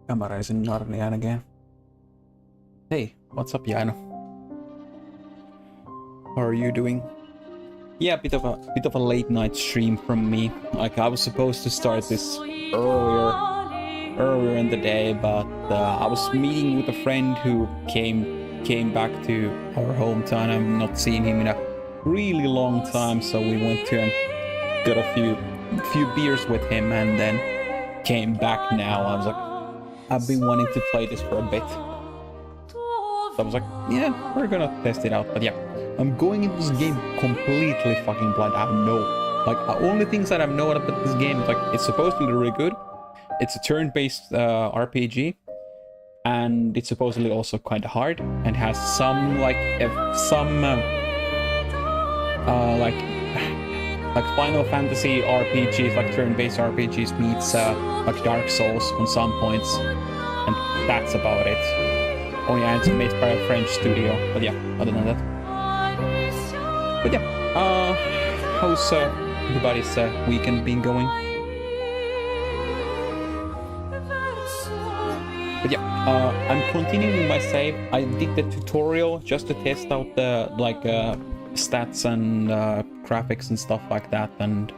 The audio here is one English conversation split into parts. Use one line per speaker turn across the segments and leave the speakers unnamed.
Camera is in Narnia again. Hey, what's up, Jano? How are you doing? Yeah, bit of a late night stream from me. Like, I was supposed to start this earlier in the day, but I was meeting with a friend who came back to our hometown. I've not seen him in a really long time, so we went to and got a few beers with him, and then came back now. I was like, I've been wanting to play this for a bit. So I was like, yeah, we're gonna test it out. But yeah, I'm going into this game completely fucking blind. I have the only things that I've known about this game is like, it's supposed to be really good. It's a turn-based RPG, and it's supposedly also kind of hard, and has some like Final Fantasy RPGs, like turn-based RPGs meets like Dark Souls on some points, and that's about it. Oh yeah, it's made by a French studio, but yeah, other than that. But yeah, how's everybody's weekend been going? But yeah, I'm continuing my save. I did the tutorial just to test out the stats and graphics and stuff like that, and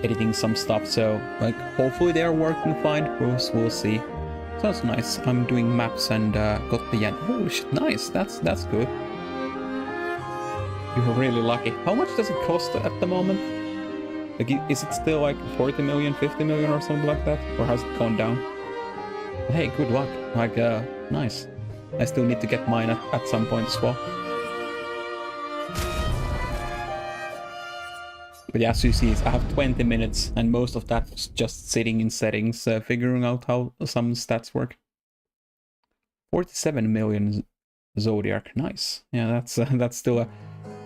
editing some stuff. So like, hopefully they're working fine. We'll see. So that's nice. I'm doing maps and got the end. Oh shit, nice. That's good. You're really lucky. How much does it cost at the moment? Like, is it still like 40 million, 50 million or something like that? Or has it gone down? But hey, good luck. Like, nice. I still need to get mine at some point as well. But yeah, as you see, I have 20 minutes, and most of that was just sitting in settings, figuring out how some stats work. 47 million Zodiac, nice. Yeah, that's still a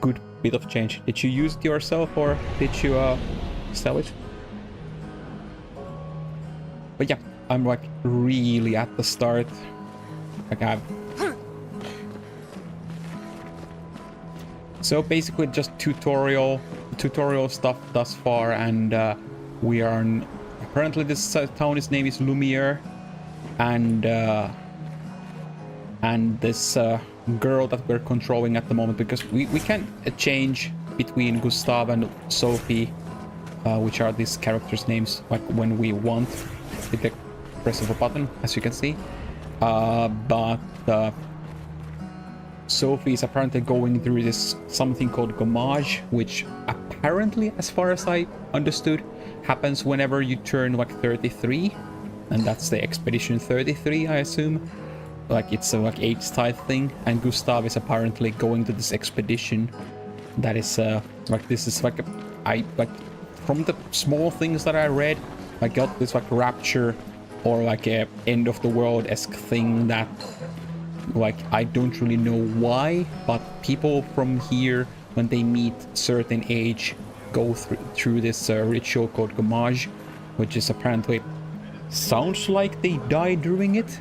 good bit of change. Did you use it yourself, or did you sell it? But yeah, I'm like really at the start. Like so basically just tutorial tutorial stuff thus far, and we are in, apparently this town, its name is Lumiere, and this girl that we're controlling at the moment, because we can't change between Gustav and Sophie, which are these characters' names, like when we want with the press of a button, as you can see. But Sophie is apparently going through this something called gommage, which apparently, as far as I understood, happens whenever you turn like 33, and that's the expedition 33, I assume. Like it's a like age type thing, and Gustav is apparently going to this expedition that is like, this is like I like from the small things that I read, I got this like rapture or like a end of the world-esque thing that, like, I don't really know why, but people from here, when they meet certain age, go through this ritual called gommage, which is apparently sounds like they die during it,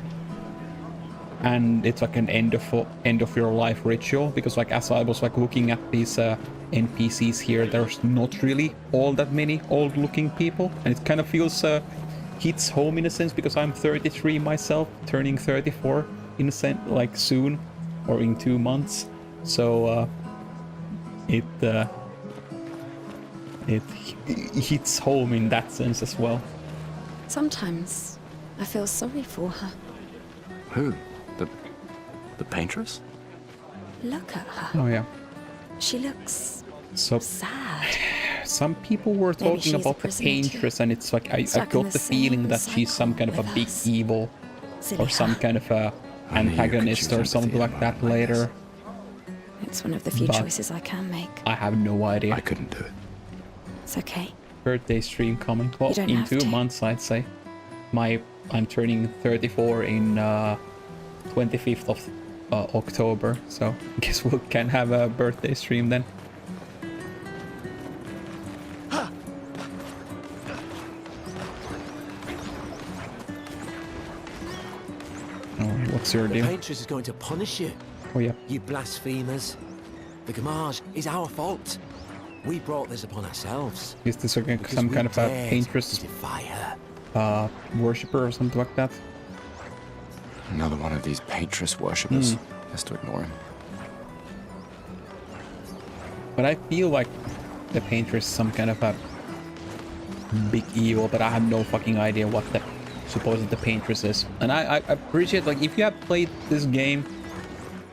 and it's like an end of your life ritual, because like as I was like looking at these NPCs here, there's not really all that many old looking people, and it kind of feels hits home in a sense, because I'm 33 myself, turning 34 in a sense, like soon or in 2 months, so it hits home in that sense as well.
Sometimes I feel sorry for her.
Who? The paintress?
Look at her.
Oh yeah.
She looks
So
sad.
some people were
Maybe
talking
she's a
about the
prisoner
paintress,
too.
and it's like I
Stuck in
got
the
the feeling
same
that she's some kind of a
cycle
big
with us.
evil
Silly
or some
her.
kind of a
I knew you could
antagonist
choose
or something
empathy
like that
in a moment like
later.
It's one of the few
But-
choices I can make.
I have no idea.
I couldn't do it.
It's okay.
Birthday stream coming. Well,
You don't
in
have
2
to.
months, I'd say. I'm turning 34 in 25th of October, so I guess we can have a birthday stream then. Oh, what's your
The
deal?
paintress is going to punish you,
Oh yeah.
you blasphemers. The gommage is our fault. We brought this upon ourselves.
Is this like
because
some
we
kind of a
dared
paintress
to defy her.
worshipper or something like that?
Another one of these paintress worshippers. Has to ignore him.
But I feel like the paintress is some kind of a big evil, but I have no fucking idea what the supposed the paintress is. And I appreciate, like, if you have played this game,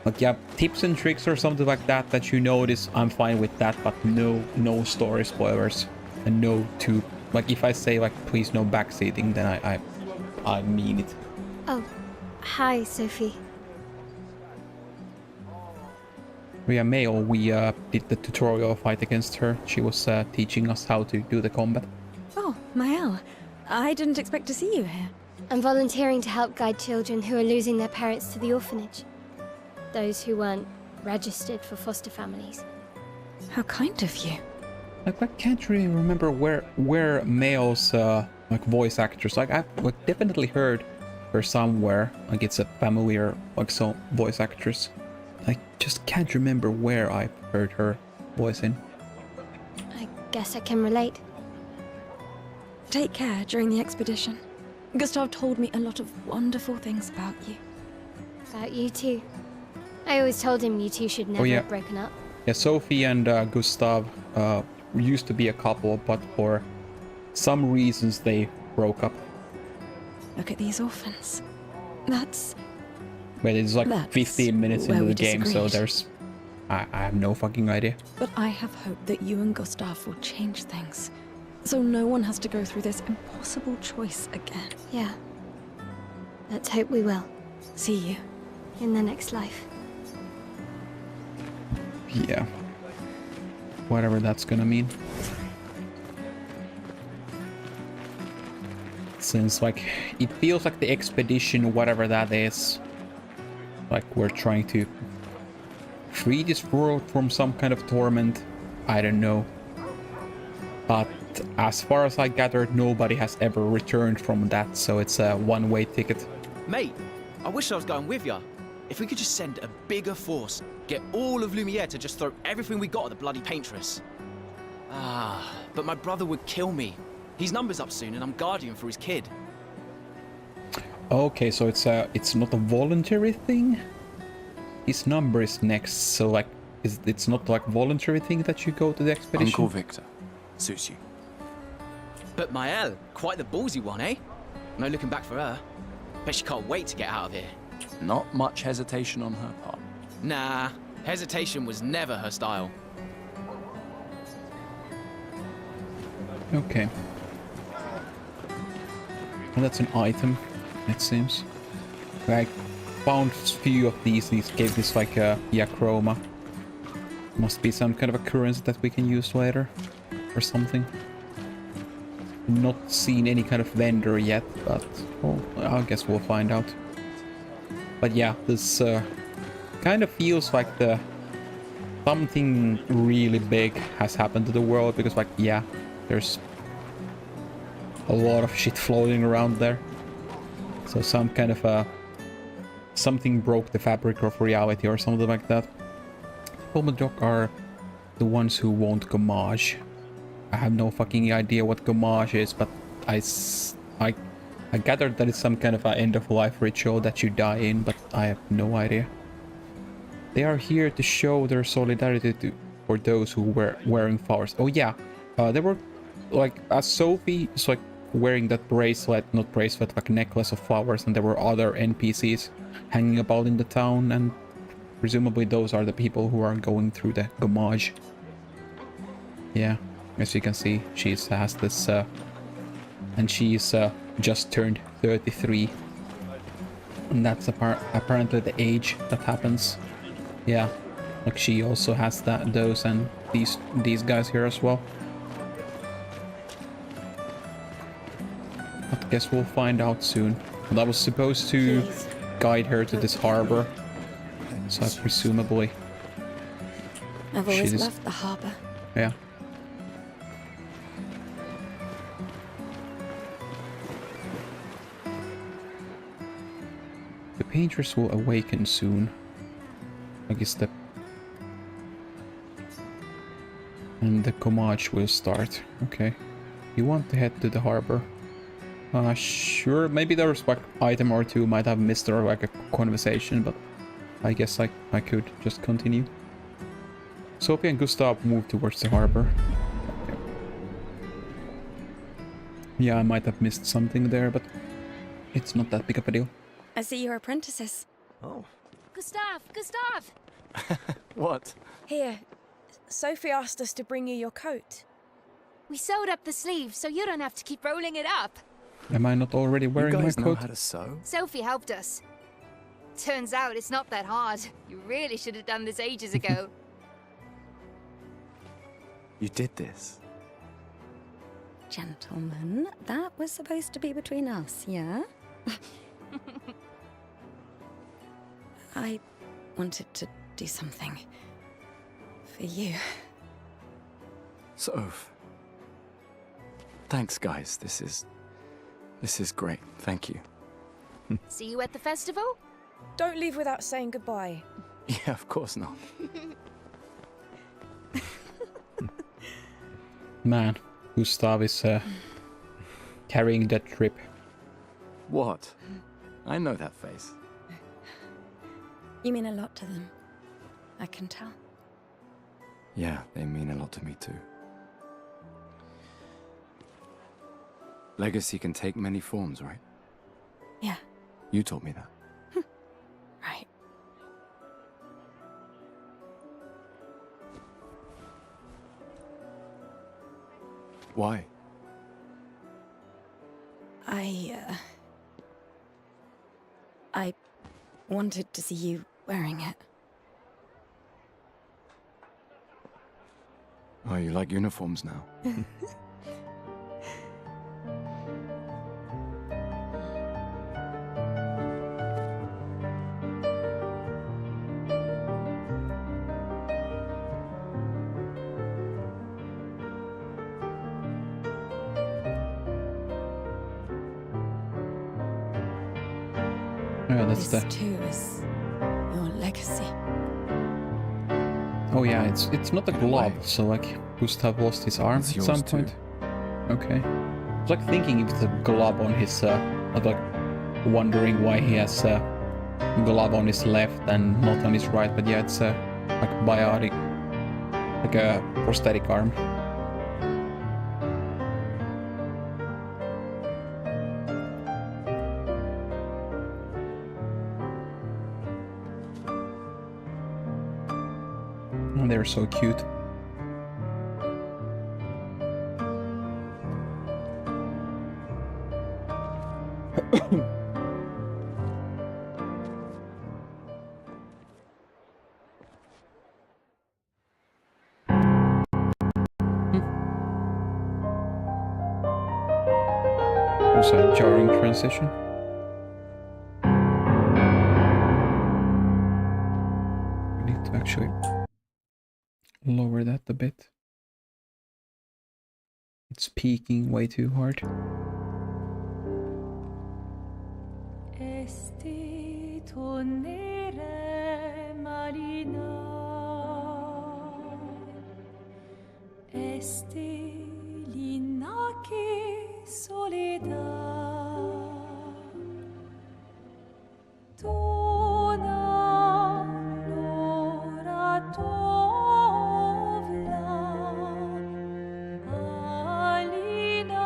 like you have tips and tricks or something like that that you notice, I'm fine with that, but no story spoilers, and no too, like, if I say like please no backseating, then I mean it.
Oh, hi, Sophie.
Yeah, Mayo, we did the tutorial fight against her. She was teaching us how to do the combat.
Oh, Mael. I didn't expect to see you here.
I'm volunteering to help guide children who are losing their parents to the orphanage. Those who weren't registered for foster families.
How kind of you.
Like, I can't really remember where Mayo's like voice actress. Like, I've like, definitely heard her somewhere. Like, it's a familiar like so voice actress. I just can't remember where I heard her voice in.
I guess I can relate.
Take care during the expedition. Gustav told me a lot of wonderful things about you.
About you two. I always told him you two should never
yeah.
have broken up.
Yeah, Sophie and Gustav used to be a couple, but for some reasons they broke up.
Look at these orphans. That's...
But it's like
That's
15 minutes
where
into
we
the game, so
disagreed.
there's... I have no fucking idea.
But I have hope that you and Gustav will change things. So no one has to go through this impossible choice again.
Yeah. Let's hope we will.
See you.
In the next life.
Yeah. Whatever that's gonna mean. Since, like, it feels like the expedition, whatever that is, like we're trying to free this world from some kind of torment. I don't know. But as far as I gathered, nobody has ever returned from that, so it's a one-way ticket.
Mate, I wish I was going with ya. If we could just send a bigger force, get all of Lumiere to just throw everything we got at the bloody paintress. But my brother would kill me. His number's up soon and I'm guardian for his kid.
Okay, so it's not a voluntary thing? His number is next, so like, it's not like voluntary thing that you go to the expedition?
Uncle Victor. Suits you.
But Maëlle, quite the ballsy one, eh? No looking back for her. Bet she can't wait to get out of here.
Not much hesitation on her part.
Nah, hesitation was never her style.
Okay. Well, that's an item, it seems. I found a few of these gave this like a chroma. Must be some kind of a currency that we can use later. Or something. Not seen any kind of vendor yet, but well, I guess we'll find out. But yeah, this kind of feels like something really big has happened to the world, because like, yeah, there's a lot of shit floating around there. So some kind of something broke the fabric of reality or something like that. Pomodok are the ones who won't gommage. I have no fucking idea what gommage is, but I gathered that it's some kind of an end-of-life ritual that you die in, but I have no idea. They are here to show their solidarity for those who were wearing flowers. Oh yeah, they were like, as Sophie is like wearing that bracelet, not bracelet, like necklace of flowers, and there were other NPCs hanging about in the town, and presumably those are the people who are going through the gommage. Yeah. As you can see, she has this, and she's just turned 33. And that's apparently the age that happens. Yeah, like she also has those and these guys here as well. But I guess we'll find out soon. But I was supposed to guide her to this harbor, so presumably.
I've always loved the harbor.
Yeah. The painters will awaken soon. I guess and the gommage will start. Okay. You want to head to the harbor? Sure. Maybe there's like item or two might have missed or like a conversation, but I guess I could just continue. Sophie and Gustav move towards the harbor. Okay. Yeah, I might have missed something there, but it's not that big of a deal.
I see you're apprentices.
Oh.
Gustav!
What?
Here, Sophie asked us to bring you your coat.
We sewed up the sleeves so you don't have to keep rolling it up.
Am I not already wearing
You
my
guys know
coat?
how to sew?
Sophie helped us. Turns out it's not that hard. You really should have done this ages ago.
You did this?
Gentlemen, that was supposed to be between us, yeah? I wanted to do something for you.
Soph. Thanks, guys. This is great. Thank you.
See you at the festival?
Don't leave without saying goodbye.
Yeah, of course not.
Man, Gustav is carrying that trip.
What? I know that face.
You mean a lot to them. I can tell.
Yeah, they mean a lot to me too. Legacy can take many forms, right?
Yeah,
You told me that.
right.
Why?
I wanted to see you wearing it.
Oh, you like uniforms now?
Yeah, that's
This
the...
too is your legacy.
Oh yeah, it's not a glove, so like Gustav lost his arm
It's
at
yours
some
too.
point. Okay. I was like thinking if it's a glove on his, I was like wondering why he has a glove on his left and not on his right, but yeah, it's a like biotic, like a prosthetic arm. And they're so cute. There's a jarring transition. We need to actually lower that a bit. It's peaking way too hard.
Esti tornere marina, esti l'inaki soledad, tona l'ora tovla, alina.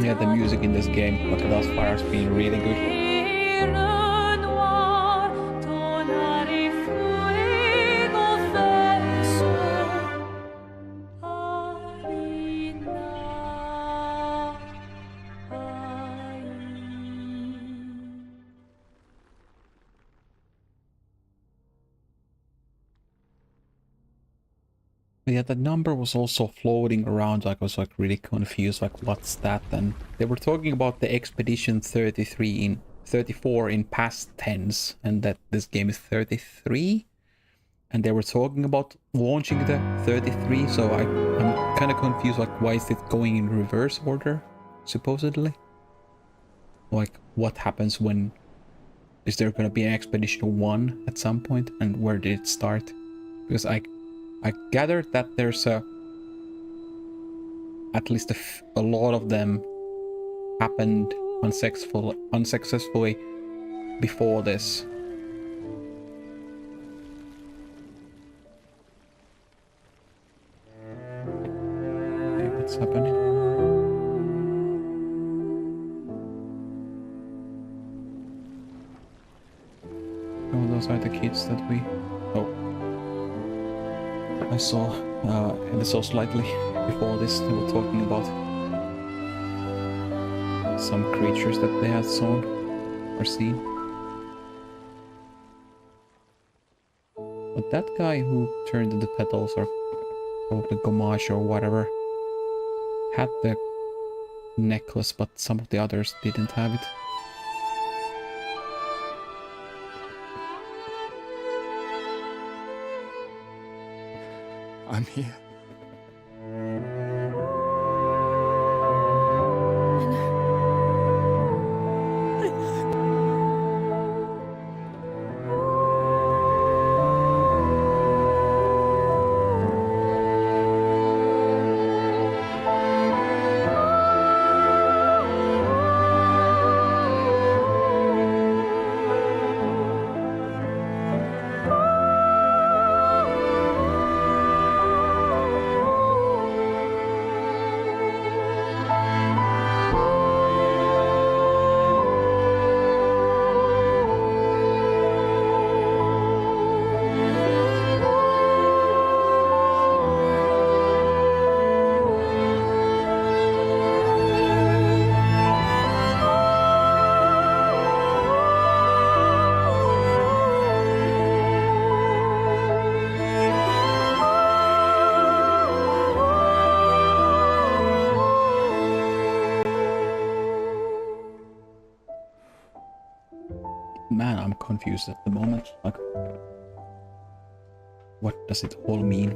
Yeah, the music in this game, like thus far, has been really good. Yeah, that number was also floating around, like I was like really confused, like what's that? And they were talking about the Expedition 34 in past tense, and that this game is 33, and they were talking about launching the 33, so I'm kind of confused, like why is it going in reverse order, supposedly? Like what happens when, is there gonna be an Expedition 1 at some point, and where did it start? Because I gathered that there's at least a lot of them happened unsuccessfully before this. Okay, what's happening? Oh, those are the kids that we... Oh. I saw ever so slightly before this, they were talking about some creatures that they had saw or seen. But that guy who turned the petals, or the gommage or whatever, had the necklace, but some of the others didn't have it.
I'm here.
Man, I'm confused at the moment. Like, what does it all mean?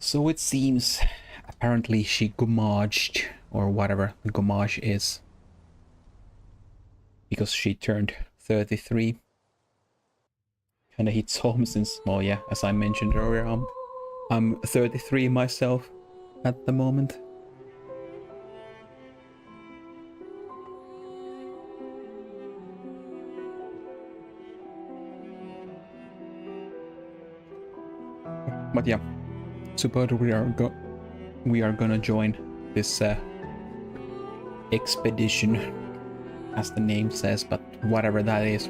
So it seems apparently she gommaged, or whatever the gommage is, because she turned 33. Kinda hits home since, well, yeah, as I mentioned earlier, I'm 33 myself at the moment. But yeah, suppose we are gonna join this expedition, as the name says, but whatever that is.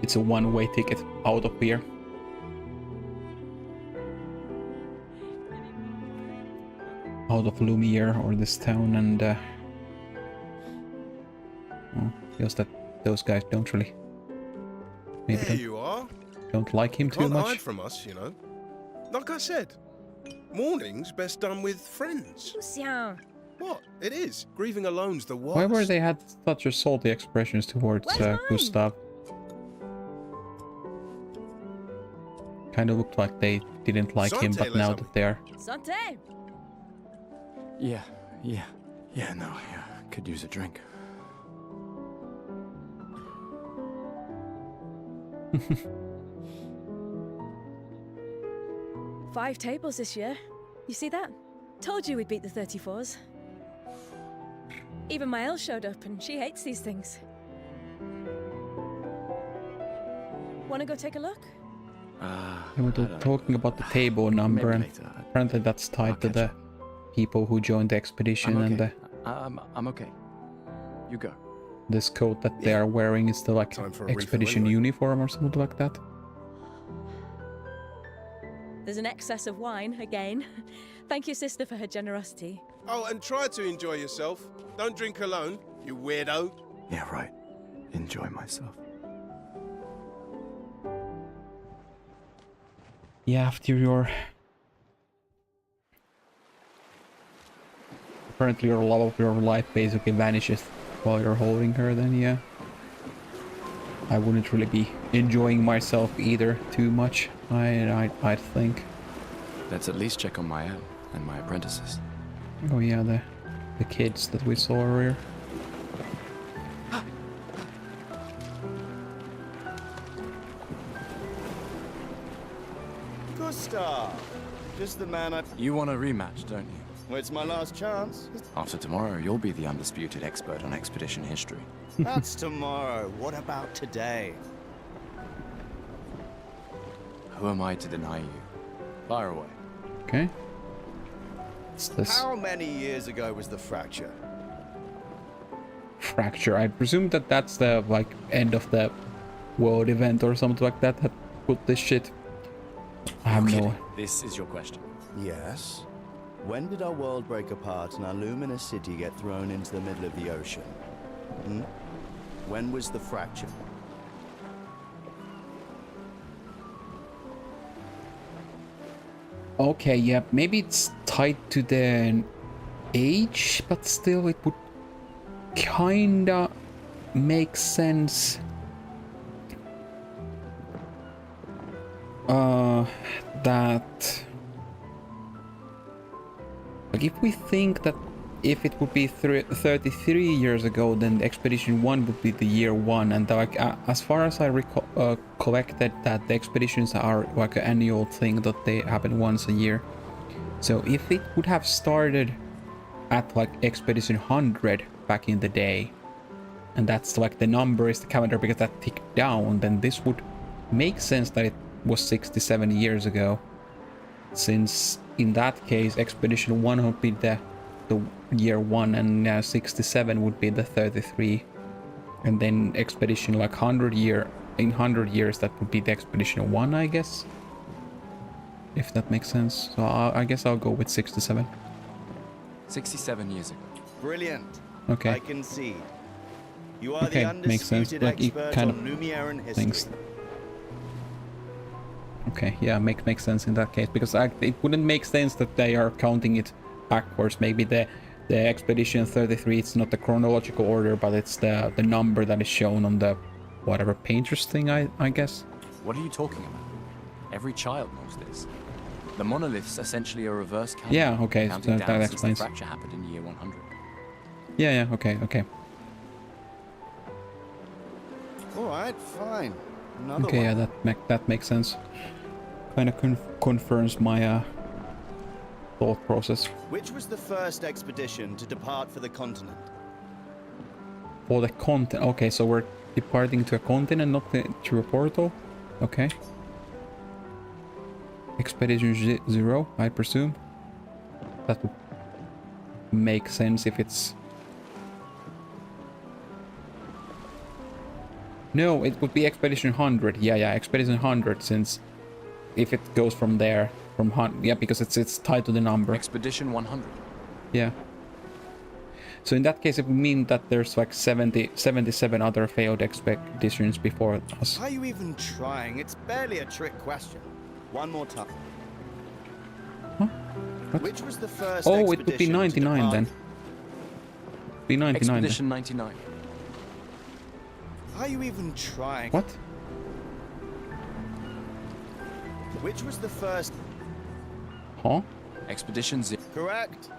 It's a one-way ticket out of here. Out of Lumiere, or this town, and well, feels that those guys don't really, maybe
There you are.
don't like him too
Can't hide
much.
from us, you know. Like I said, mourning's best done with friends.
Lucien.
What? It is. Grieving alone's the worst.
Why were they had such a salty expressions towards
Where's mine?
Gustav? Kind of looked like they didn't like him, but
Santé,
now
les
that they are...
Santé.
Yeah. No, could use a drink.
Five tables this year. You see that? Told you we'd beat the 34s. Even Maëlle showed up, and she hates these things. Wanna go take a look?
They were talking about the table number,
Maybe
and
later.
apparently that's tied to the people who joined the expedition,
I'm
and
okay. I'm okay. You go.
this coat that they are wearing is the like
Time for a refill
expedition
anyway.
uniform or something like that.
There's an excess of wine, again. Thank your sister for her generosity.
Oh, and try to enjoy yourself. Don't drink alone, you weirdo.
Yeah, right. Enjoy myself.
Yeah, after your... Apparently your love of your life basically vanishes while you're holding her, then yeah. I wouldn't really be enjoying myself either too much, I'd think.
Let's at least check on Maëlle and my apprentices.
Oh yeah, the kids that we saw earlier.
Gustav! Just the man I...
You want a rematch, don't you?
Well, it's my last chance.
After tomorrow, you'll be the undisputed expert on expedition history.
That's tomorrow. What about today?
Who am I to deny you? Fire away.
Okay. What's this?
How many years ago was the fracture?
Fracture. I presume that that's the like end of the world event or something like that put this shit. I have
Okay,
no...
This is your question.
Yes. When did our world break apart and our luminous city get thrown into the middle of the ocean? Hmm? When was the fracture?
Okay, yeah, maybe it's tied to the age, but still it would kinda make sense. That... Like, if we think that if it would be 33 years ago, then the Expedition 1 would be the year 1, and like, as far as I collected that the expeditions are like an annual thing that they happen once a year. So if it would have started at like Expedition 100 back in the day, and that's like the number is the calendar because that ticked down, then this would make sense that it was 67 years ago, since in that case Expedition 1 would be the year 1, and 67 would be the 33, and then Expedition like 100 years that would be the Expedition 1, I guess, if that makes sense. So I guess I'll go with 67.
67 years ago.
Brilliant.
Okay.
I concede. You are
Okay,
the
makes sense.
undisputed
Like, it
expert
kind
on
of
Lumiere history.
thinks. Okay, yeah, makes sense in that case, because it wouldn't make sense that they are counting it backwards. Maybe the Expedition 33, it's not the chronological order, but it's the number that is shown on the whatever painter's thing, I guess.
What are you talking about? Every child knows this. The monolith's essentially a reverse count.
Yeah, okay,
Counting
that
down since
explains.
the fracture happened in year 100.
Yeah, okay.
All right, fine. Another
Okay,
one.
yeah, that makes sense. Kind of confirms my thought process.
Which was the first expedition to depart for the continent?
For the continent. Okay, so we're departing to a continent, not to a portal. Okay. Expedition 0, I presume. That would make sense if it's... No, it would be Expedition 100. Yeah, Expedition 100, since if it goes from there, from yeah, because it's tied to the number.
Expedition 100.
Yeah. So in that case, it would mean that there's like 77 other failed expeditions before us.
Are you even trying? It's barely a trick question. One more time.
Huh? What?
Which was the first
Oh, it would be
expedition to
99
depart-
then. Be 99 then.
Expedition 99.
Are you even trying?
What?
Which was the first?
Huh?
Expedition 0.
Correct.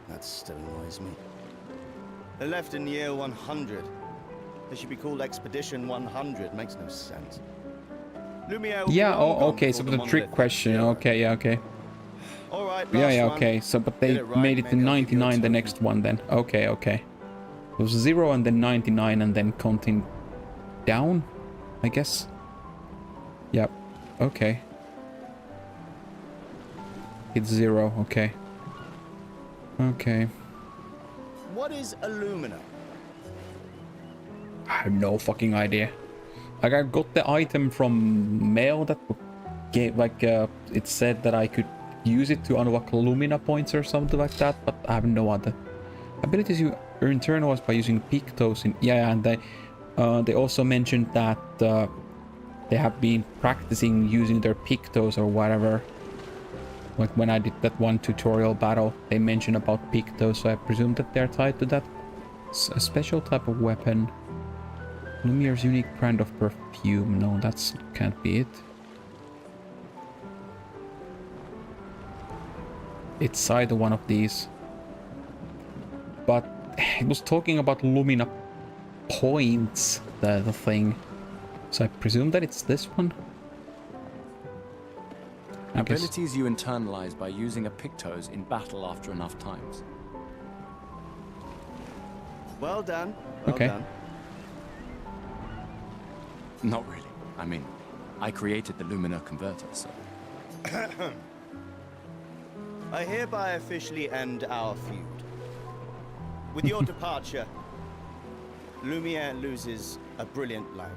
That still annoys me. They left in year 100. They should be called Expedition 100. Makes no sense. Lumiere will be
Yeah,
long
oh,
gone
okay, so
before
the trick
monolith
question.
is zero.
Okay, yeah, okay.
All right,
Yeah,
last one.
okay. So, but they
Get it right,
made it to
maybe I'll give you a
99, the
token.
next one then. Okay. It was 0 and then 99 and then counting down, I guess. Yep. Okay. It's 0. Okay. Okay.
What is Illumina?
I have no fucking idea. Like, I got the item from mail that gave, like, it said that I could use it to unlock Lumina points or something like that, but I have no other. Abilities you earn turn-wise by using Pictos in... Yeah, and they also mentioned that they have been practicing using their Pictos or whatever. Like when I did that one tutorial battle, they mentioned about Pictos, so I presume that they're tied to that. It's a special type of weapon. Lumiere's unique brand of perfume. No, that's can't be it. It's either one of these. But it was talking about Lumina points, the thing. So I presume that it's this one. I guess.
Abilities you internalize by using a Pictos in battle after enough times.
Well done. Well
Okay.
done.
Not really. I mean, I created the Lumina converter, so...
I hereby officially end our feud. With your departure, Lumiere loses a brilliant lad.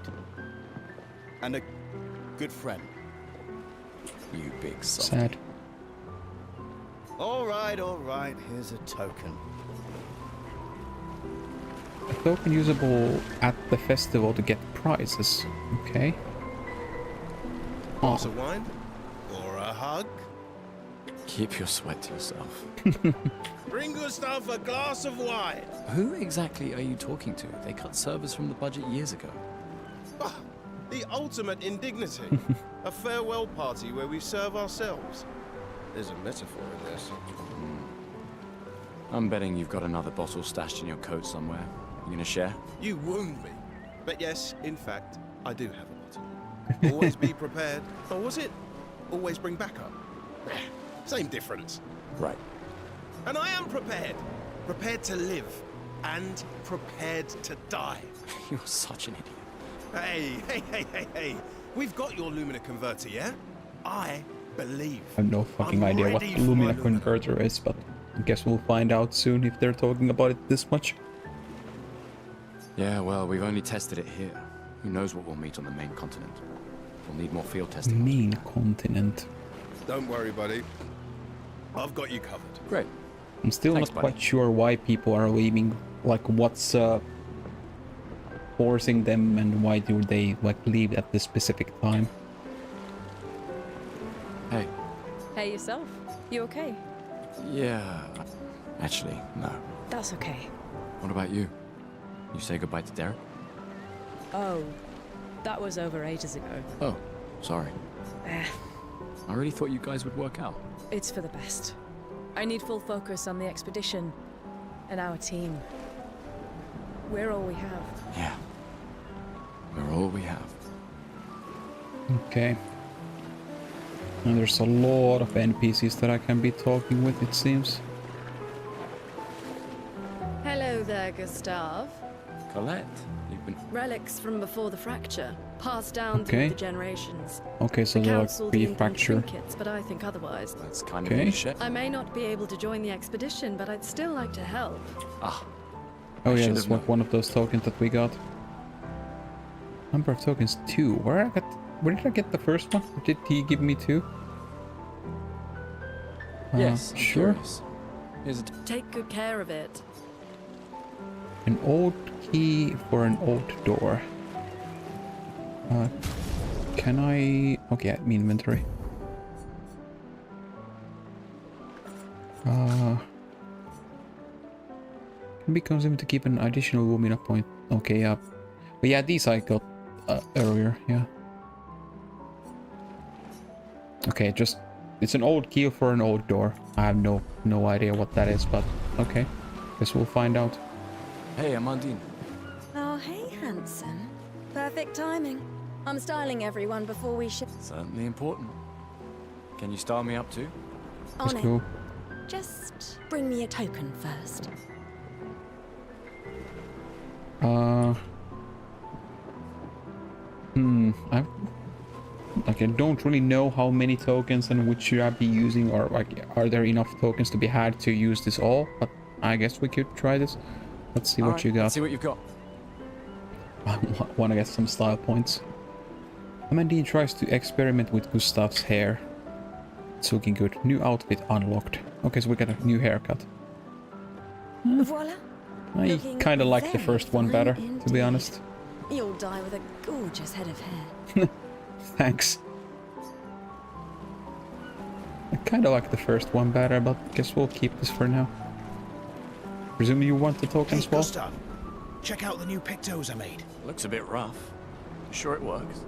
And a good friend.
You big softy.
Sad.
All right. Here's a token.
A token usable at the festival to get prizes. Okay.
Glass of wine? Or a hug?
Keep your sweat to yourself.
Bring Gustav a glass of wine.
Who exactly are you talking to? They cut servers from the budget years ago.
Ah, the ultimate indignity. A farewell party where we serve ourselves. There's a metaphor in this.
I'm betting you've got another bottle stashed in your coat somewhere. You gonna share?
You wound me. But yes, in fact, I do have a bottle. Always be prepared. Or was it always bring backup? Same difference.
Right.
And I am prepared. Prepared to live. And prepared to die.
You're such an idiot.
Hey. We've got your Lumina converter, yeah? I believe.
I have no fucking
I'm
idea what
ready
the
for
Lumina
my
converter is, but I guess we'll find out soon if they're talking about it this much.
Yeah, well, we've only tested it here. Who knows what we'll meet on the main continent? We'll need more field testing.
Main continent.
Don't worry, buddy. I've got you covered.
Great.
I'm still
Thanks,
not
buddy.
quite sure why people are leaving. Like, what's forcing them, and why do they like leave at this specific time?
Hey.
Hey yourself. You okay?
Yeah. Actually, no.
That's okay.
What about you? You say goodbye to Derek?
Oh, that was over ages ago.
Oh, sorry.
Eh,
I really thought you guys would work out.
It's for the best. I need full focus on the expedition and our team. We're all we have.
Yeah. We're all we have.
Okay. And there's a lot of NPCs that I can be talking with, it seems.
Hello there, Gustav.
Colette, you've been...
Relics from before the fracture, passed down
Okay.
through the generations.
Okay, so
The
they're
council
like
deemed them
pre-fracture.
trinkets, but I think otherwise.
That's kind
Okay.
of a shit.
I may not be able to join the expedition, but I'd still like to help.
Ah.
Oh
I
yeah,
should
that's
have known.
one of those tokens that we got. Number of tokens 2. Where did I get the first one? Or did he give me 2?
Yes, I'm
sure.
curious. Here's a
Take good care of it.
An old key for an old door. Can I... Okay, I mean inventory. Can be consumed to keep an additional Lumina point. Okay, yeah. But yeah, these I got earlier, yeah. Okay, just... It's an old key for an old door. I have no idea what that is, but okay. Guess we'll find out.
Hey, Amandine.
Oh, hey, handsome. Perfect timing. I'm styling everyone before we ship.
Certainly important. Can you style me up too?
Let's
On it.
go.
Just bring me a token first.
I don't really know how many tokens and which should I be using, or like, are there enough tokens to be had to use this all? But I guess we could try this. Let's see what you got.
Let's see what you've got.
I want to get some style points. Amandine tries to experiment with Gustav's hair. It's looking good. New outfit unlocked. Okay, so we got a new haircut.
Voila.
I
Looking
kind of like the
very
first one
fine
better, to be
indeed.
honest.
You'll die with a gorgeous head of hair.
Thanks. I kind of like the first one better, but guess we'll keep this for now. Presume you want the token as well?
Gustav, check out the new pictos I made.
Looks a bit rough. Sure it works?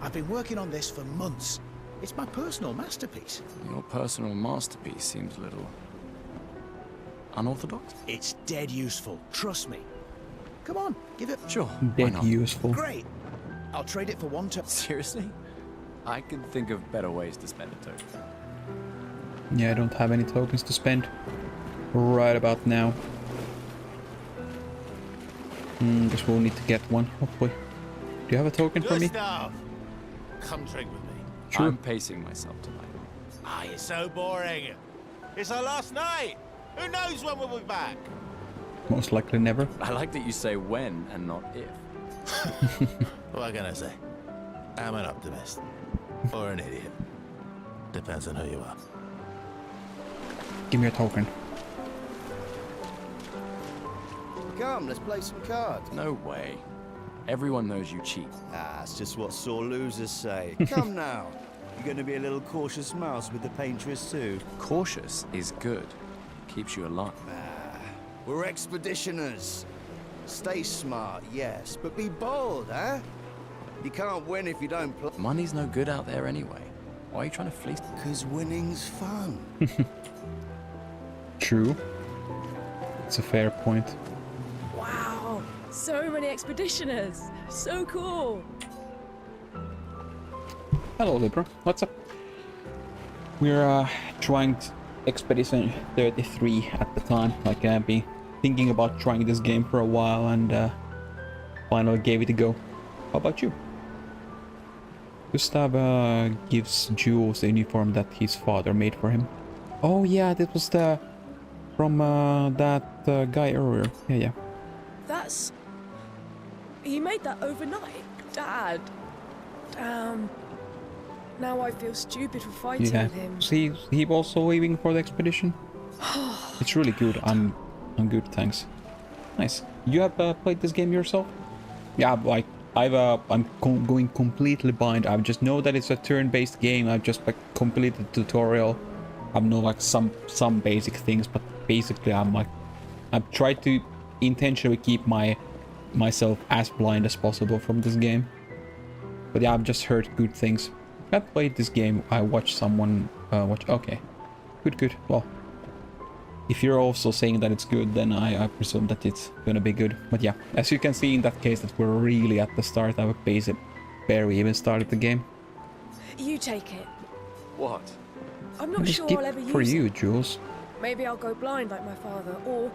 I've been working on this for months. It's my personal masterpiece.
Your personal masterpiece seems a little... unorthodox?
It's dead useful, trust me. Come on, give it...
Sure, why
Dead
not?
useful.
Great. I'll trade it for one to...
Seriously? I can think of better ways to spend a token.
Yeah, I don't have any tokens to spend right about now. Guess we'll need to get one, hopefully. Do you have a token for me?
Gustav, come drink with me.
Sure.
I'm pacing myself tonight.
Ah, you're so boring. It's our last night. Who knows when we'll be back?
Most likely never.
I like that you say when and not if.
What can I say? I'm an optimist. Or an idiot. Depends on who you are.
Give me a token.
Come, let's play some cards.
No way. Everyone knows you cheat.
Ah, it's just what sore losers say. Come now. You're going to be a little cautious mouse with the paintress too.
Cautious is good. Keeps you alive.
We're expeditioners. Stay smart, yes, but be bold, huh? You can't win if you don't play.
Money's no good out there anyway. Why are you trying to fleece?
'Cause winning's fun.
True. It's a fair point.
Wow, so many expeditioners. So cool.
Hello, Libra. What's up? We're trying Expedition 33 at the time. Like, I've been thinking about trying this game for a while and finally gave it a go. How about you? Gustav gives Jules the uniform that his father made for him. Oh yeah, that was the... from that guy earlier. Yeah.
That's... He made that overnight, Dad. Damn. Now I feel stupid for fighting
Yeah.
with him.
Is he also leaving for the expedition? It's really good. I'm good, thanks. Nice. You have played this game yourself? Yeah, like I'm going completely blind. I just know that it's a turn-based game. I've just like completed the tutorial. I know like some basic things, but basically I've tried to intentionally keep myself as blind as possible from this game. But yeah, I've just heard good things. I've played this game. I watched someone watch. Okay, good. Well, if you're also saying that it's good, then I presume that it's gonna be good. But yeah, as you can see in that case, that we're really at the start. I would base it barely even started the game.
You take it.
What?
I'm not
Just
sure
keep
I'll ever use
for you,
it.
Jules.
Maybe I'll go blind like my father, or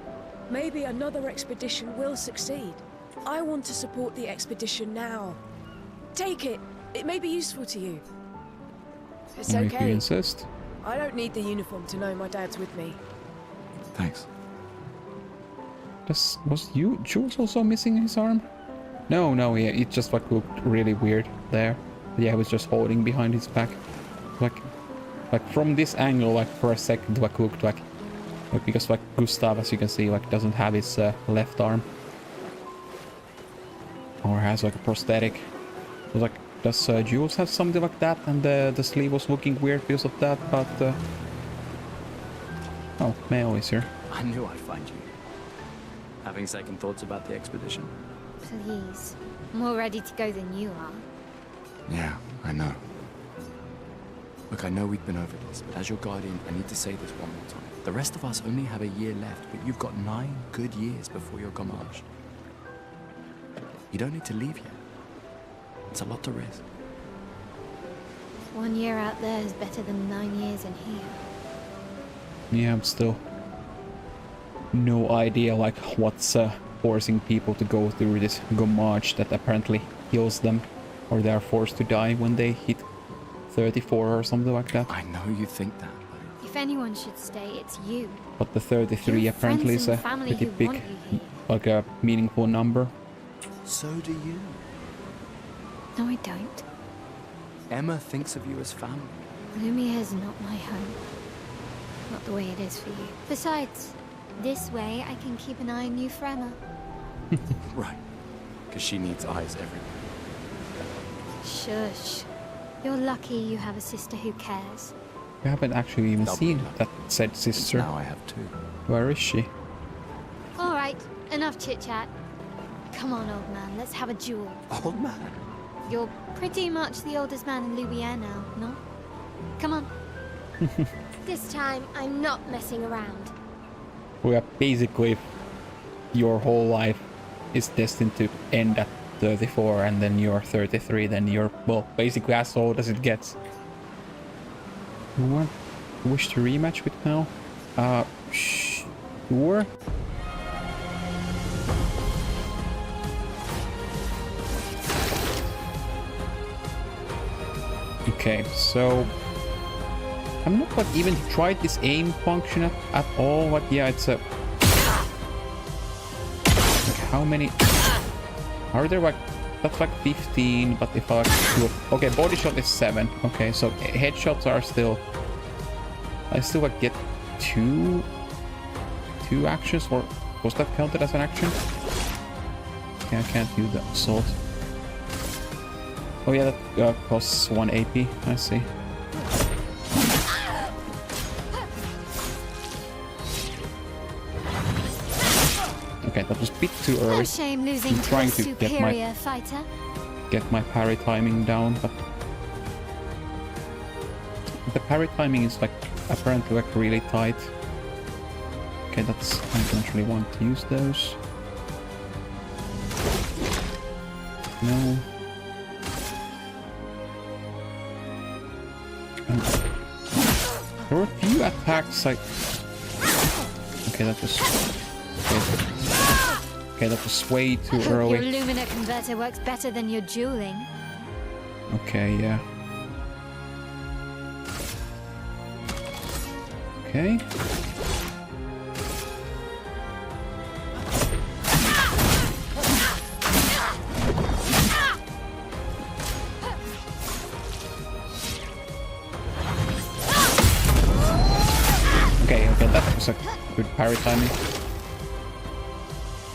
maybe another expedition will succeed. I want to support the expedition now. Take it. It may be useful to you. It's
Only if you
okay.
insist.
I don't need the uniform to know my dad's with me.
Thanks.
Was Jules also missing his arm? No, yeah, it just like looked really weird there. Yeah, he was just holding behind his back. Like from this angle, like for a second, like looked like because like Gustav, as you can see, like doesn't have his left arm, or has like a prosthetic. So, like, does Jules have something like that? And the sleeve was looking weird because of that. But oh, Mayo is here.
I knew I'd find you. Having second thoughts about the expedition?
Please. More ready to go than you are.
Yeah, I know. Look, I know we've been over this, but as your guardian, I need to say this one more time. The rest of us only have a year left, but you've got 9 good years before your Gamage. You don't need to leave yet. It's a lot to risk.
1 year out there is better than 9 years in here.
Yeah, I'm still no idea like what's forcing people to go through this Gamage that apparently kills them, or they are forced to die when they hit 34 or something like that.
I know you think that, but
If anyone should stay, it's you.
But the 33
Your
apparently is
friends
a
and family
pretty
who
big,
want you here.
like a meaningful number.
so do you.
No, I don't.
Emma thinks of you as family.
Lumiere's not my home. Not the way it is for you. Besides, this way I can keep an eye on you forever.
Right. Because she needs eyes everywhere.
Shush. You're lucky you have a sister who cares.
We haven't actually even
Double
seen
luck.
that said sister.
Now I have 2.
Where is she?
All right, enough chit-chat. Come on, old man, let's have a duel.
Old man.
You're pretty much the oldest man in Lumiere now, no? Come on. This time, I'm not messing around.
We are basically, your whole life is destined to end at 34, and then you're 33, then you're, well, basically as old as it gets. You wish to rematch with Mel? Sure. Okay, so I'm not quite even tried this aim function at all. What? Yeah, it's a. Like how many? Are there like? That's like 15, but if I like do, okay, body shot is 7. Okay, so headshots are still. I still like get two actions, or was that counted as an action? Okay, I can't use the assault. Oh yeah, that costs 1 AP. I see. Okay, that was a bit too early.
No shame losing
I'm
to a
trying to
superior fighter.
get my parry timing down, but the parry timing is like apparently like really tight. Okay, that's I don't really want to use those. No. There were a few attacks like. Okay, that was. Okay, that was way too early.
Your Lumina converter works better than your dueling.
Okay, yeah. Okay. Okay, that was a good parry timing.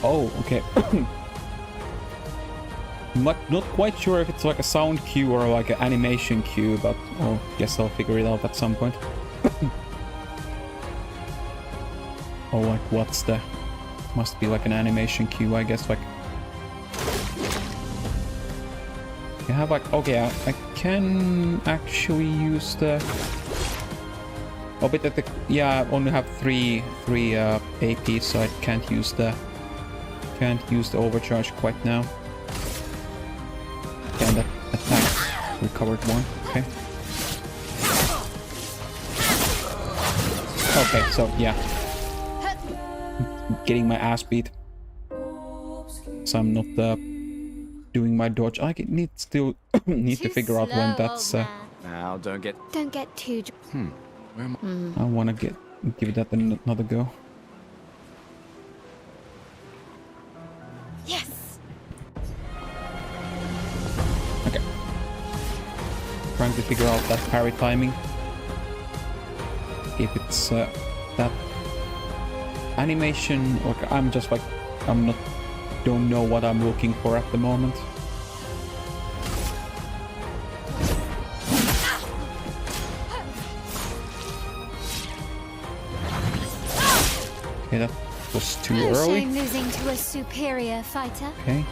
Oh, okay. Not quite sure if it's like a sound cue or like an animation cue, but oh, guess I'll figure it out at some point. Oh, like what's the... Must be like an animation cue, I guess, like... I have like, okay, I can actually use the... Oh, but yeah, I only have three AP, so I can't use the overcharge quite now. And that attack recovered one. Okay. Okay, so yeah, getting my ass beat. So I'm not doing my dodge. I still need to figure out when that's.
Now, don't get
too.
Where am
I want to give that another go.
Yes.
Okay. Trying to figure out that parry timing. If it's that animation, or I'm just like don't know what I'm looking for at the moment. Okay, that was too early.
Shame losing to a superior fighter.
Okay.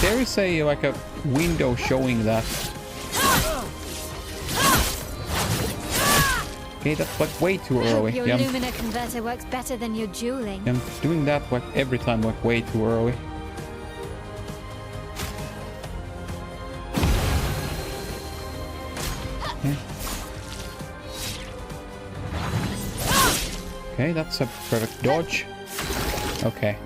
There is a like a window showing that. Okay, that's like way too early.
Your
Yeah,
Lumina converter works better than your dueling.
I'm doing that like every time, like way too early. Okay. Okay, that's a perfect dodge. Okay.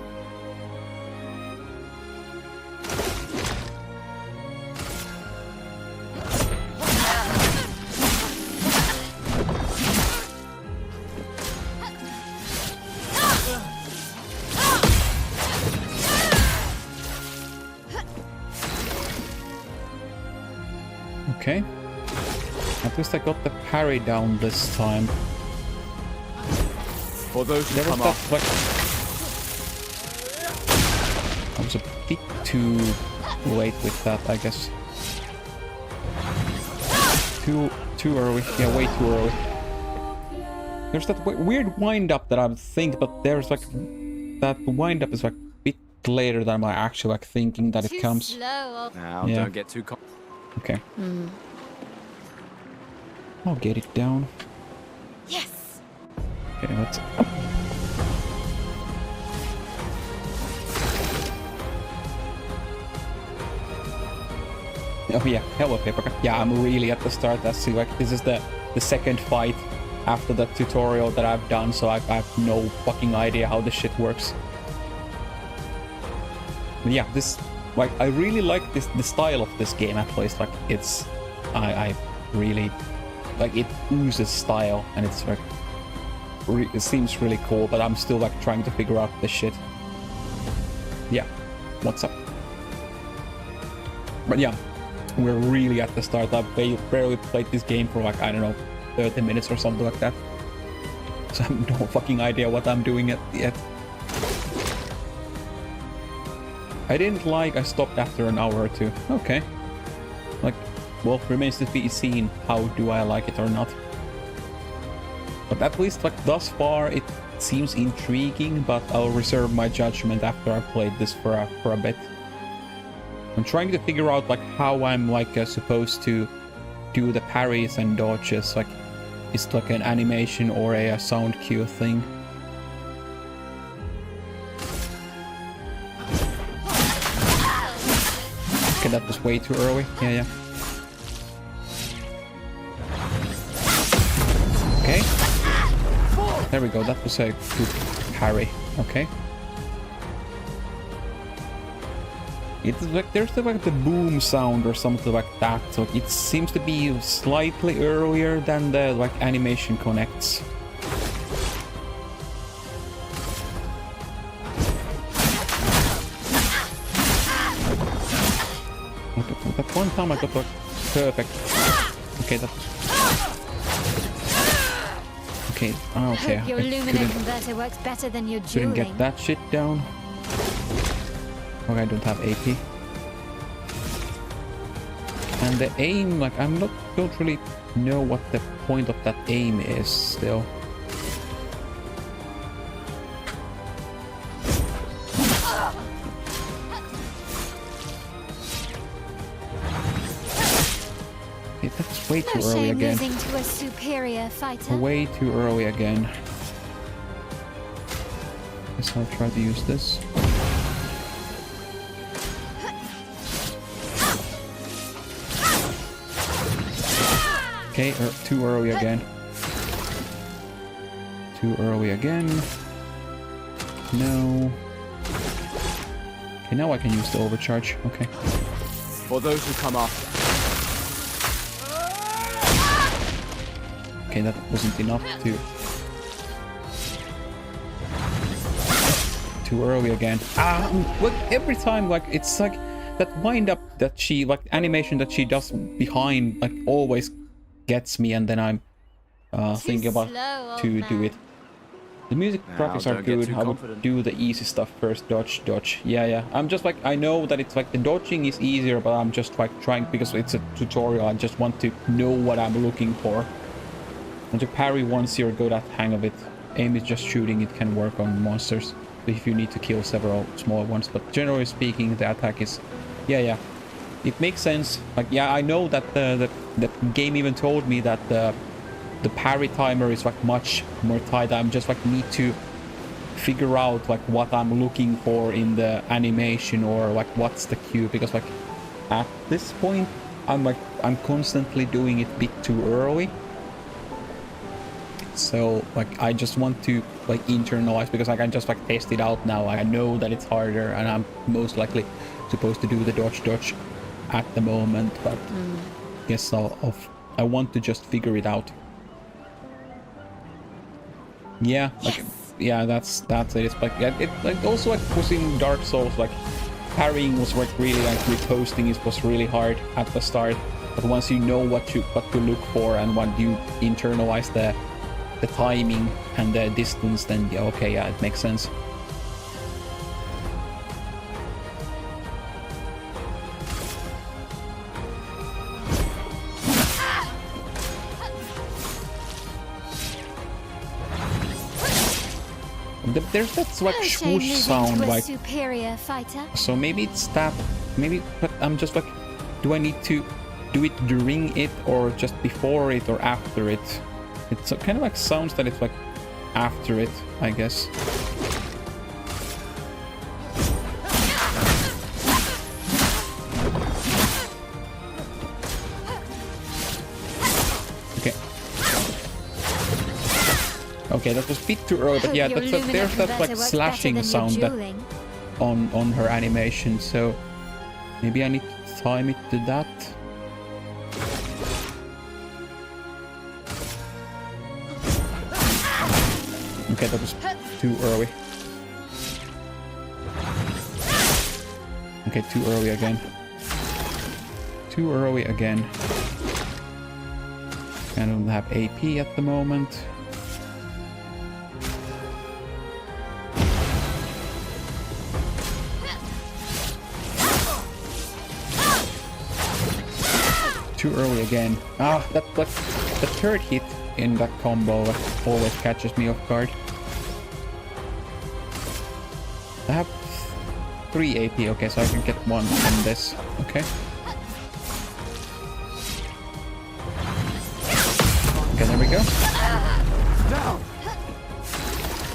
Okay. At least I got the parry down this time.
For those who
There was
come
that,
up.
like... I was a bit too late with that, I guess. Too early. Yeah, way too early. There's that weird wind-up that I think, but there's like... That wind-up is like a bit later than I'm actually like thinking that it comes.
Slow.
Now,
Yeah.
don't get too
Okay. I'll get it down.
Yes.
Okay, let's... Oh yeah, hello paper. Yeah, I'm really at the start. That's like this is the second fight after the tutorial that I've done, so I have no fucking idea how this shit works. But yeah, this like I really like the style of this game at least. Like it's I really like it oozes style, and it's like it seems really cool. But I'm still like trying to figure out this shit. Yeah, what's up? But yeah. We're really at the start. I've barely played this game for like, I don't know, 30 minutes or something like that. So I have no fucking idea what I'm doing yet. I didn't like, I stopped after an hour or two. Okay. Like, well, remains to be seen how do I like it or not. But at least like thus far it seems intriguing, but I'll reserve my judgment after I've played this for a bit. I'm trying to figure out like how I'm like supposed to do the parries and dodges. Like, is it like an animation or a sound cue thing? Okay, that was way too early. Yeah. Okay. There we go. That was a good parry. Okay. It's like there's like the boom sound or something like that, so it seems to be slightly earlier than the like animation connects. That one time I got like perfect. Okay, that was... Okay, okay.
Your Lumina converter works better than your dueling.
Couldn't get that shit down. Okay, I don't have AP. And the aim, like, don't really know what the point of that aim is still. Okay, that's way too early again.
Losing to a superior fighter.
Way too early again. Guess I'll try to use this. Okay, too early again. Too early again. No. Okay, now I can use the overcharge. Okay.
For those who come after.
Okay, that wasn't enough to... Too early again. Look, every time, like, it's like that wind up that she, like, animation that she does behind, like, always gets me, and then I'm thinking about to do it. The music graphics are good. I would do the easy stuff first. Dodge, dodge. Yeah. I'm just like, I know that it's like the dodging is easier, but I'm just like trying, because it's a tutorial, I just want to know what I'm looking for. And to parry once you're good at hang of it. Aim is just shooting, it can work on monsters if you need to kill several small ones, but generally speaking the attack is... Yeah. It makes sense. Like, yeah, I know that the game even told me that the parry timer is like much more tight. I'm just like need to figure out like what I'm looking for in the animation, or like what's the cue, because like at this point I'm constantly doing it a bit too early. So like I just want to like internalize, because I can just like test it out now. I know that it's harder, and I'm most likely supposed to do the dodge at the moment, but guess I want to just figure it out. Yeah, like, yeah, that's it. It's like, yeah, it like also like was in Dark Souls, like parrying was like really like riposting, it was really hard at the start, but once you know what to look for, and when you internalize the timing and the distance, then yeah, okay, yeah, it makes sense. There's that like swoosh sound, like
superior fighter.
So maybe it's that, maybe, but I'm just like, do I need to do it during it, or just before it, or after it? It's kind of like sounds that it's like after it, I guess. Okay, that was a bit too early, but yeah, there's that like slashing sound that on her animation, so maybe I need to time it to that. Okay, that was too early. Okay, too early again. Too early again. I don't have AP at the moment. Too early again. That the third hit in that combo always catches me off guard. I have 3 AP, okay, so I can get 1 from this. Okay. Okay, there we go.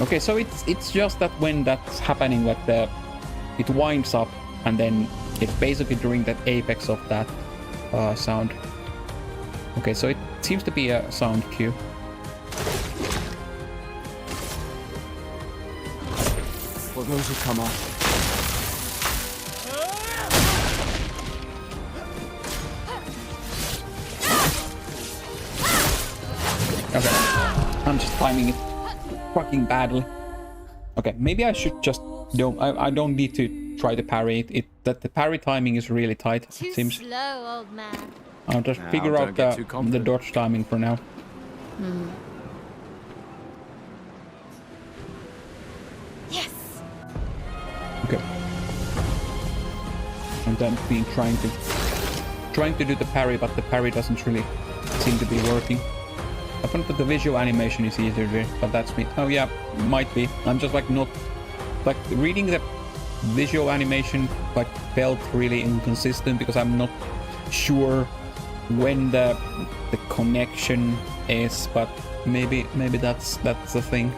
Okay, so it's just that when that's happening, like it winds up, and then it's basically during that apex of that sound. Okay, so it seems to be a sound cue.
For those who come up.
Okay, I'm just timing it fucking badly. Okay, maybe I should just I don't need to try to parry it. That the parry timing is really tight. It seems.
Slow, old man.
I'll just figure out the dodge timing for now.
Yes.
Okay. And then trying to trying to do the parry, but the parry doesn't really seem to be working. I found that the visual animation is easier to do, but that's me. Oh yeah, might be. I'm just like not... Like reading the visual animation like felt really inconsistent because I'm not sure when the connection is, but maybe that's the thing.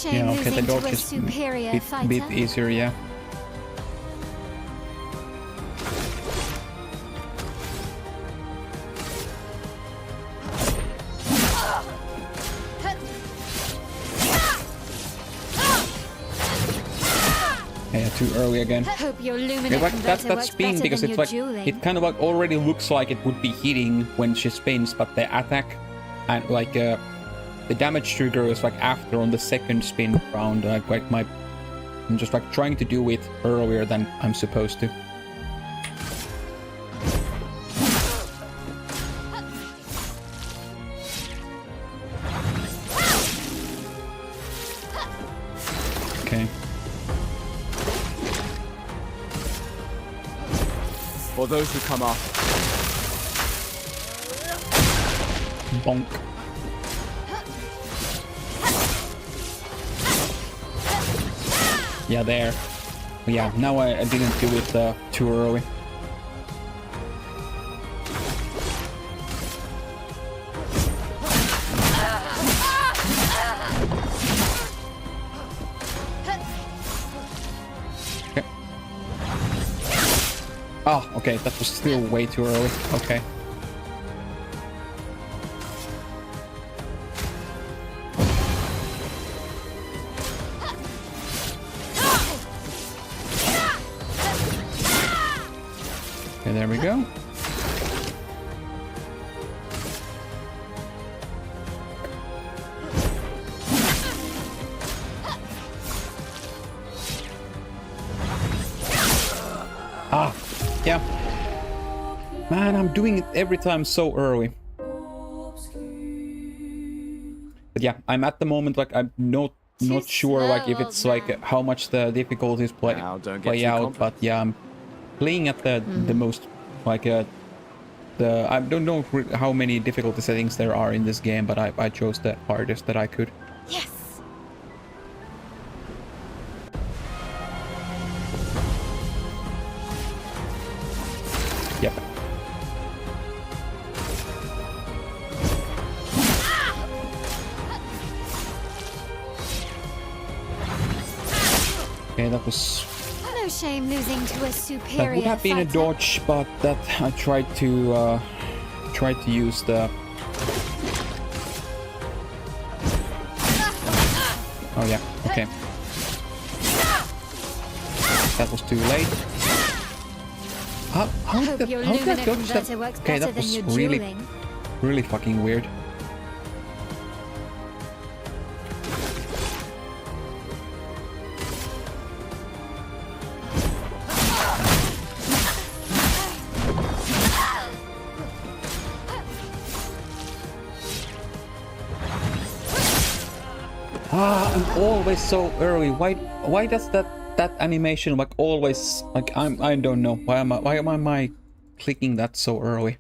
Yeah, okay, the dodge is a bit easier, yeah. Yeah, too early again.
Hope your
yeah, like that spin, because it's like
dueling.
it kind of like already looks like it would be hitting when she spins, but the attack and like the damage trigger is like after on the second spin round. I'm just like trying to do it earlier than I'm supposed to. Okay.
For those who come off.
Bonk. Yeah, there. Yeah, now I didn't do it too early. Okay. Oh, okay, that was still way too early. Okay. Okay, there we go. Ah, yeah. Man, I'm doing it every time so early. But yeah, I'm at the moment like I'm not sure like if it's like how much the difficulties play out, but yeah, I'm playing at the most like I don't know how many difficulty settings there are in this game, but I chose the hardest that I could.
Yes.
Yep. Okay, that was...
No shame losing to a superior
That would have been a dodge, but that I tried to use the... Oh yeah, okay. That was too late. How did that dodge that? Okay, that was really fucking weird. I'm always so early. Why does that animation like always like I don't know. Why am I clicking that so early?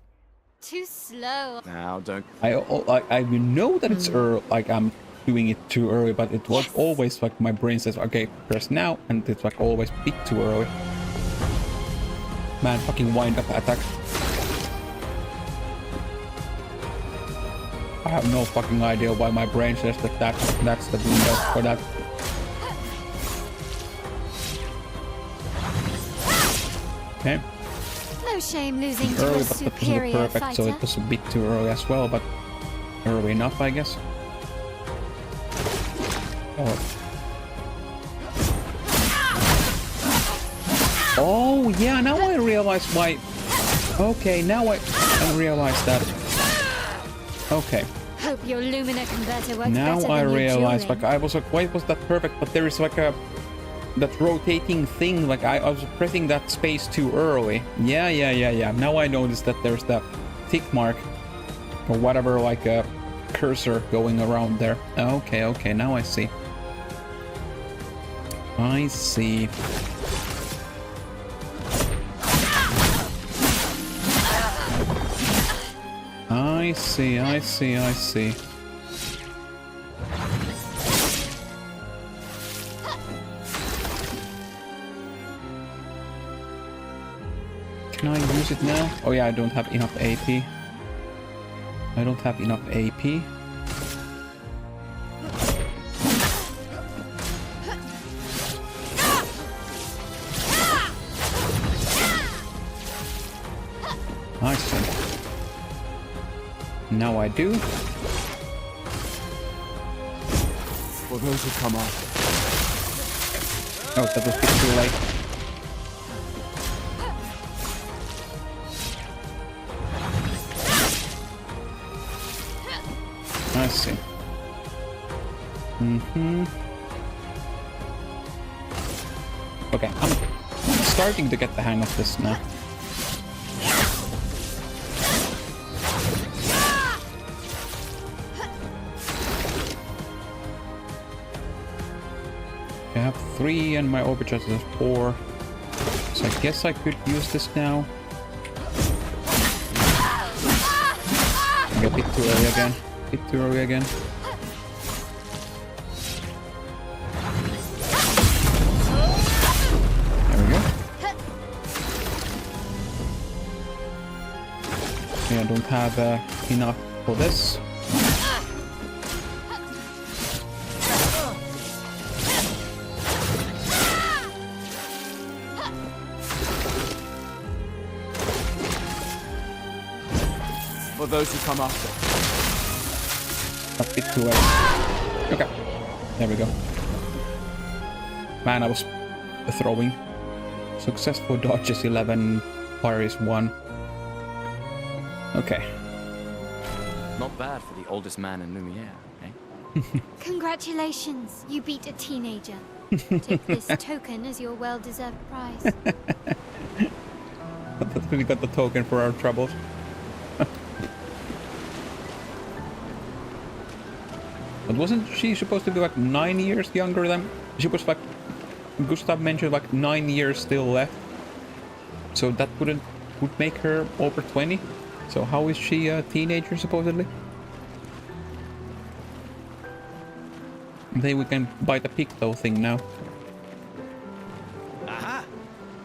Too slow.
Now don't.
I know that it's early, like I'm doing it too early, but it was always like my brain says, okay, press now, and it's like always a bit too early. Man, fucking wind up attack. I have no fucking idea why my brain says that that's the window for that. Okay.
No shame losing to
Early,
a
but that wasn't
superior
perfect,
fighter.
so it was a bit too early as well, but early enough, I guess. Oh yeah, now I realize why. Okay, now I realize that. Okay.
Hope your Lumina converter works
Now
better
I
than your
realize,
dueling.
like I was like, why was that perfect? But there is like a that rotating thing, like I was pressing that space too early. Yeah. Now I noticed that there's that tick mark or whatever, like a cursor going around there. Okay, now I see. I see. I see. Can I use it now? Oh yeah, I don't have enough AP. I see. Now I do.
For those who come after.
Oh, that was a bit too late. I see. Okay, I'm starting to get the hang of this now. I have 3 and my overcharge is 4. So I guess I could use this now. A bit too early again. There we go. Okay, I don't have enough for this.
For those who come after.
A bit too late. Okay. There we go. Man, I was throwing. Successful dodges 11, parries 1. Okay.
Not bad for the oldest man in Lumiere, eh?
Congratulations, you beat a teenager. Take this token as your well-deserved prize.
We got the token for our troubles. But wasn't she supposed to be like 9 years younger than... She was like... Gustav mentioned like 9 years still left. So that would make her over 20. So how is she a teenager supposedly? Then we can buy the Picto thing now.
Aha!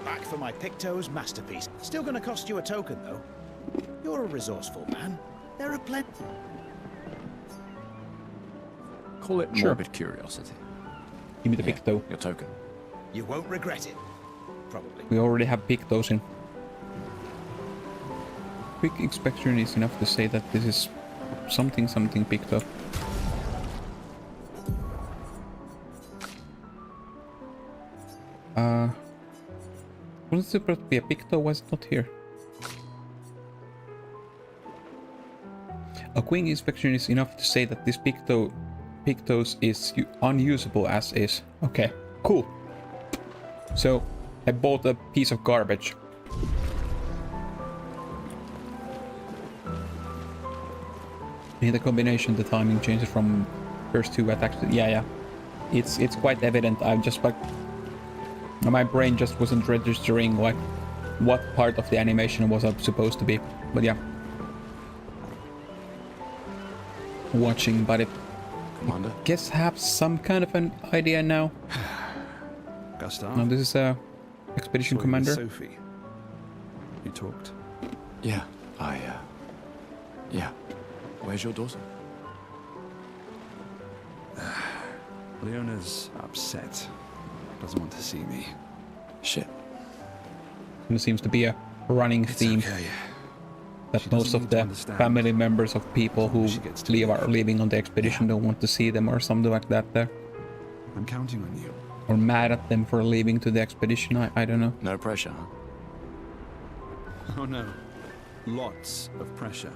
Back for my Picto's masterpiece. Still gonna cost you a token though. You're a resourceful man. There are plenty...
Call it morbid curiosity.
Give me the Picto.
Your token.
You won't regret it. Probably.
We already have Pictos in. Quick inspection is enough to say that this is something Picto. Wasn't it supposed to be a Picto? Was it not here? A quick inspection is enough to say that this Pictos is unusable as is. Okay, cool. So I bought a piece of garbage. In the combination, the timing changes from first 2 attacks. Yeah. It's quite evident. I'm just like, my brain just wasn't registering like what part of the animation was supposed to be. But yeah, watching, but it.
Commander?
Guess have some kind of an idea now.
Gustav?
No, this is Expedition
Saw you with
Commander.
Sophie. You talked.
Yeah, yeah. Where's your daughter?
Leona's upset. Doesn't want to see me.
Shit.
There seems to be a running theme.
Okay.
That most of the family members of people who are leaving on the expedition don't want to see them or something like that there.
I'm counting on you.
Or mad at them for leaving to the expedition, I don't know.
No pressure, huh?
Oh no. Lots of pressure.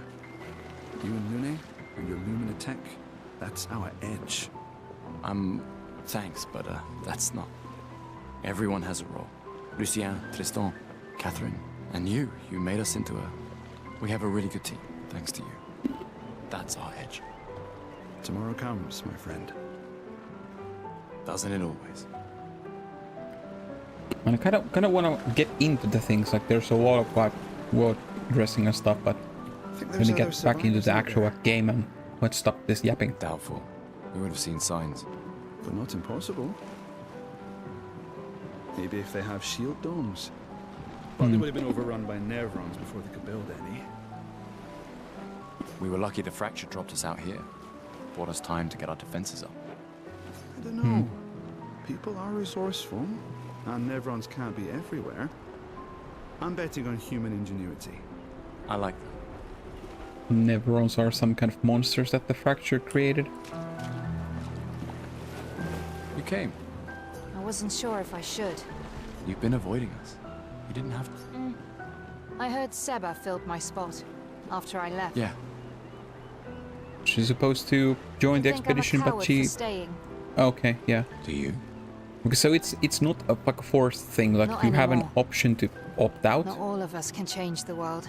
You and Lune, and your Lumina tech, that's our edge.
Thanks, but that's not... Everyone has a role. Lucien, Tristan, Catherine, and you. You made us into a... We have a really good team, thanks to you. That's our edge.
Tomorrow comes, my friend.
Doesn't it always?
And I kind of want to get into the things, like there's a lot of like world dressing and stuff, but when you get back into the actual game and let's stop this yapping.
Doubtful. We would have seen signs.
But not impossible. Maybe if they have shield domes. But they would have been overrun by Nevrons before they could build any.
We were lucky the fracture dropped us out here. Bought us time to get our defenses up.
I don't know. People are resourceful, and Nevrons can't be everywhere. I'm betting on human ingenuity.
I like that.
Nevrons are some kind of monsters that the fracture created.
You came.
I wasn't sure if I should.
You've been avoiding us. You didn't have to.
I heard Seba filled my spot after I left.
Yeah.
She's supposed to join the expedition, but she... Okay, yeah.
Do you?
Okay, so it's not a like forced thing, like
Not
you have an
anymore.
option to opt out.
Not all of us can change the world.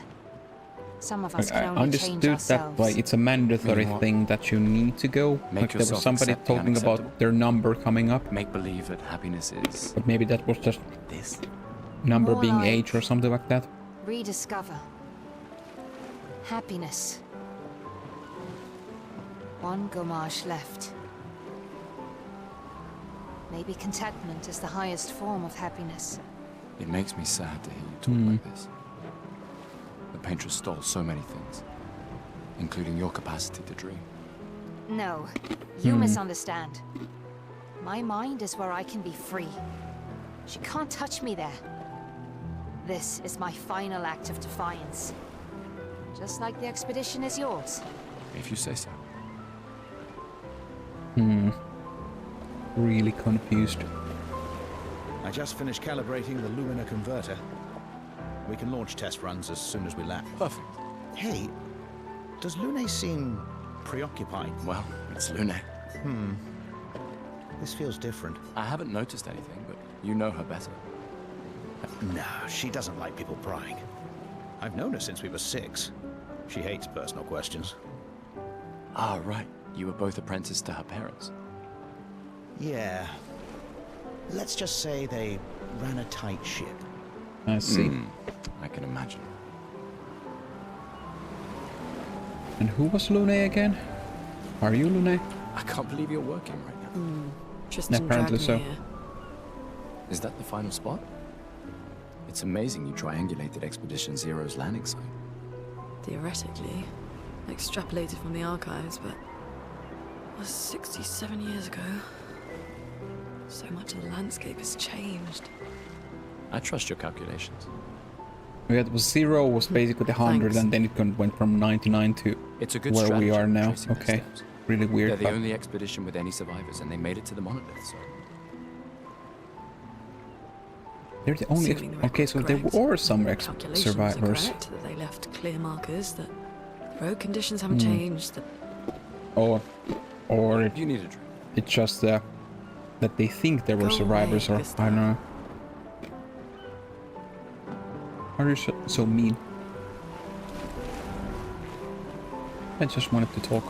Some of
Like,
us
I
can only change
understood that
ourselves.
like it's a mandatory thing that you need to go.
Make
Like there was
yourself
somebody
accept the
talking about
unacceptable.
their number coming up,
Make believe that happiness is...
but maybe that was just
this.
number
More
being
like-
age or something like that.
Rediscover happiness. One Gomage left. Maybe contentment is the highest form of happiness.
It makes me sad to hear you talk like this. The Paintress stole so many things, including your capacity to dream.
No, you misunderstand. My mind is where I can be free. She can't touch me there. This is my final act of defiance. Just like the expedition is yours.
If you say so.
Really confused.
I just finished calibrating the Lumina converter. We can launch test runs as soon as we land.
Perfect.
Hey, does Lune seem preoccupied?
Well, it's Lune.
This feels different.
I haven't noticed anything, but you know her better.
No, she doesn't like people prying. I've known her since we were 6. She hates personal questions.
Ah, right. You were both apprenticed to her parents.
Yeah. Let's just say they ran a tight ship.
I see.
I can imagine.
And who was Lune again? Are you Lune?
I can't believe you're working right now.
Tristan
Apparently
dragged me
so.
here.
Is that the final spot? It's amazing you triangulated Expedition Zero's landing site.
Theoretically, extrapolated from the archives, but it was 67 years ago. So much of the landscape has changed.
I trust your calculations.
Yeah, it was 0 was basically the 100,
Thanks.
and then it went from 99 to
It's a good
where we
strategy,
are now.
tracing their
Okay,
steps.
really weird.
They're the
but-
only expedition with any survivors, and they made it to the monolith, so...
They're the only.
Assuming the
Okay, so there
record's
were some
Calculations are
survivors.
correct, that they left clear markers, that the road conditions haven't changed, that
Or
You need a drink.
it's just that they think there were
Go
survivors,
away,
or I don't know. Are you so mean? I just wanted to talk.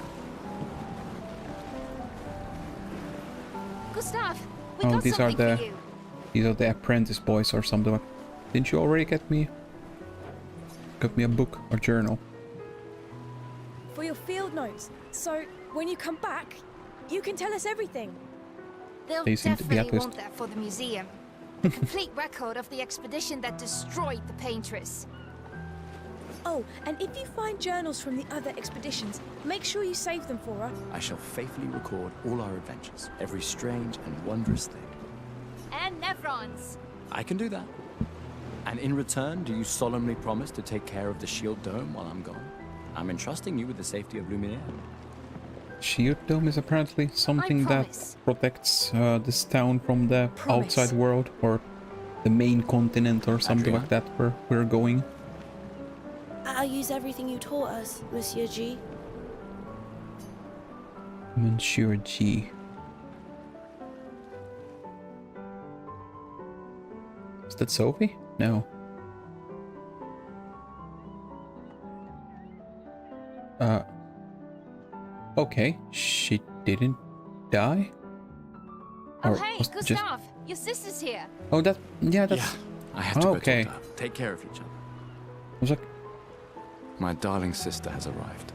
Gustav, we
Oh,
got
these are
something for you.
these are the apprentice boys or something. Didn't you already get me a book or journal?
For your field notes. So, when you come back, you can tell us everything.
They'll
They seem to be
definitely
at
want that for the museum. A complete record of the expedition that destroyed the Paintress.
Oh, and if you find journals from the other expeditions, make sure you save them for her.
I shall faithfully record all our adventures, every strange and wondrous thing.
And Nevrons.
I can do that. And in return, do you solemnly promise to take care of the shield dome while I'm gone? I'm entrusting you with the safety of Luminaire.
Shield dome is apparently something that
promise.
protects this town from the
Promise.
outside world, or the main continent, or something
Adrien?
like that, where we're going.
I'll use everything you taught us, Monsieur G.
Monsieur G. that Sophie? No. Okay, she didn't die?
Oh,
Or
hey,
was it just-
Gustav! Your sister's here!
Oh, that... Yeah, that's...
Yeah, I have to go
okay.
talk to her. Take care of each other.
I was like...
My darling sister has arrived.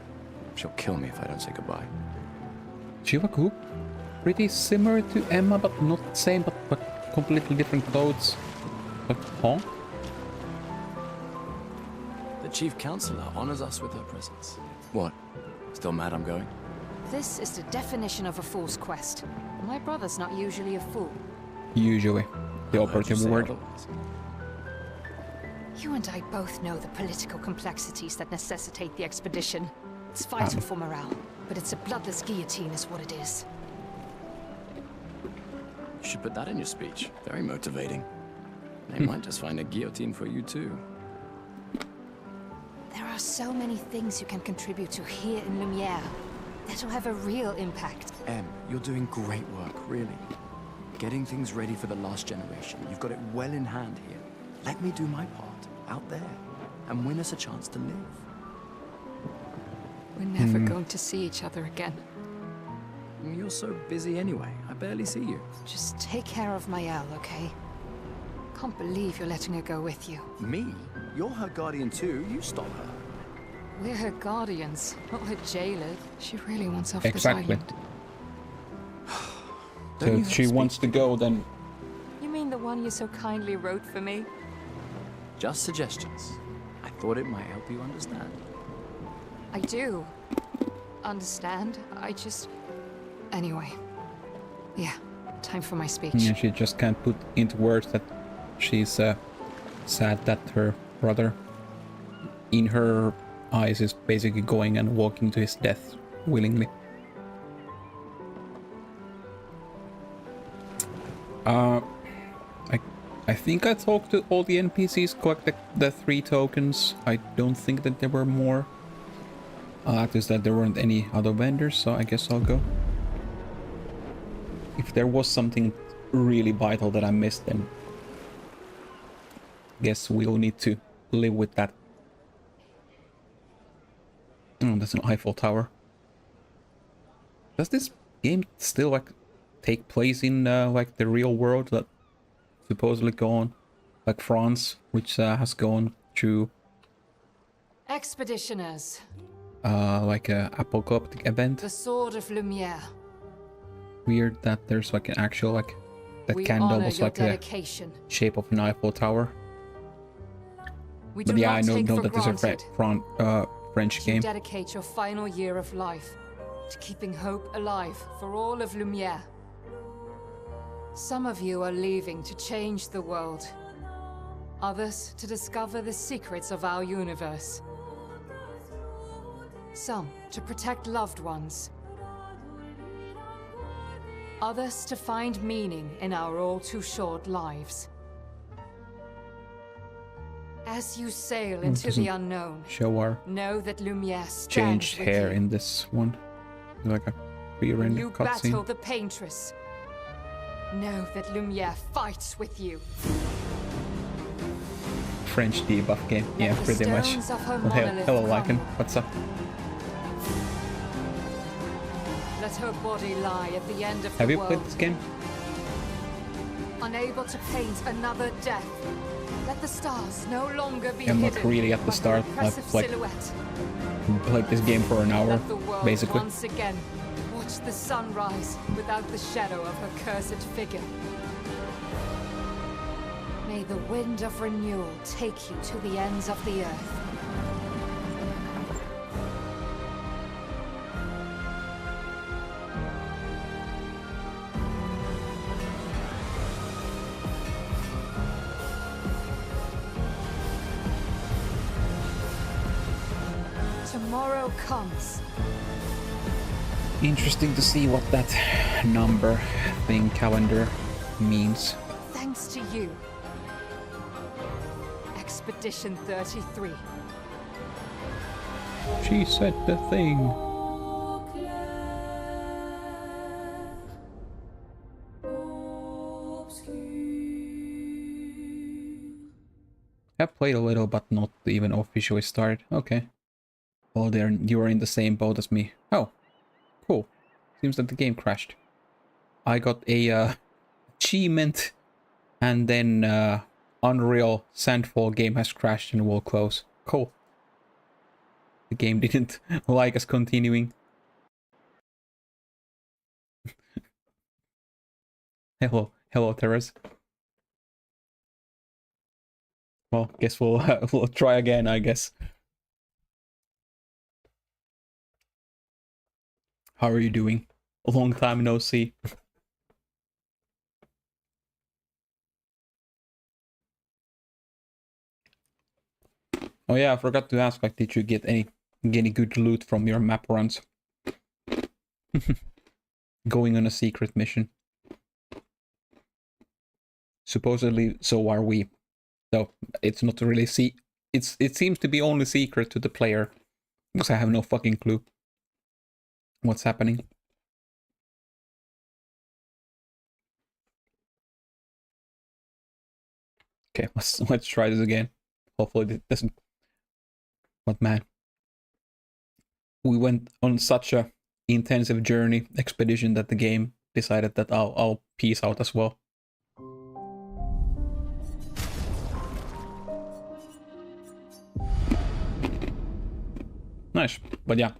She'll kill me if I don't say goodbye.
She was cool. Pretty similar to Emma, but not the same, but completely different clothes. Like, huh?
The chief counselor honors us with her presence. What? Still mad I'm going?
This is the definition of a fool's quest. My brother's not usually a fool.
Usually. The
I heard you
operative
say
word.
otherwise.
You and I both know the political complexities that necessitate the expedition. It's vital for morale, but it's a bloodless guillotine is what it is.
You should put that in your speech. Very motivating. They might just find a guillotine for you too.
There are so many things you can contribute to here in Lumiere that'll have a real impact.
Em, you're doing great work, really. Getting things ready for the last generation. You've got it well in hand here. Let me do my part, out there, and win us a chance to live.
We're never going to see each other again.
You're so busy anyway. I barely see you.
Just take care of Mayel, okay? Can't believe you're letting her go with you.
Me? You're her guardian too. You stop her.
We're her guardians, not her jailers. She really wants off
Exactly.
this island.
So if she wants to go, then...
You mean the one you so kindly wrote for me?
Just suggestions. I thought it might help you understand.
I do. Understand? I just... Anyway. Yeah, time for my speech.
Yeah, she just can't put into words that she's sad that her brother, in her eyes, is basically going and walking to his death willingly. I think I talked to all the NPCs, collected the 3 tokens. I don't think that there were more. At least that there weren't any other vendors, so I guess I'll go. If there was something really vital that I missed, then guess we'll need to live with that. Oh, that's an Eiffel Tower. Does this game still like take place in like the real world that supposedly gone, like France, which has gone through
Expeditioners.
like a apocalyptic event?
The Sword of Lumiere.
Weird that there's like an actual like that
We
candle
honor
was
your
like
dedication.
the shape of an Eiffel Tower.
We
But
do
yeah,
not
I know
take for
that this is a
granted
French
you
game.
dedicate your final year of life to keeping hope alive for all of Lumiere. Some of you are leaving to change the world. Others to discover the secrets of our universe. Some to protect loved ones. Others to find meaning in our all too short lives. As you sail into
doesn't
the unknown,
show our
know that Lumiere stands
changed
with
hair
you.
in this one. Like a pre-rendered
You battle
cutscene.
the Paintress. Know that Lumiere fights with you.
French debuff game. Yeah,
the
pretty much.
stones of her
Well,
monolith
hello,
crumble.
Lycan. What's up?
Let her body lie at the end of
Have
the
you
world.
played this game?
Unable to paint another death. Let the stars no longer be
I'm not
hidden
really at the
by her
start.
oppressive
I've like
silhouette.
played this game for an hour,
Let the world
basically.
once again watch the sun rise without the shadow of her cursed figure. May the wind of renewal take you to the ends of the earth. Tomorrow comes.
Interesting to see what that number thing calendar means.
Thanks to you. Expedition 33.
She said the thing. I've played a little, but not even officially started. Okay. Oh, there, you are in the same boat as me. Oh, cool. Seems that the game crashed. I got a achievement, and then Unreal Sandfall game has crashed and will close. Cool. The game didn't like us continuing. Hello, Terrace. Well, guess we'll try again, I guess. How are you doing? A long time no see. Oh yeah, I forgot to ask, like, did you get any good loot from your map runs? Going on a secret mission. Supposedly, so are we. So it's not really it seems to be only secret to the player, because I have no fucking clue what's happening. Okay, let's try this again. Hopefully it doesn't. But man, we went on such a intensive journey expedition that the game decided that I'll peace out as well. Nice, but yeah.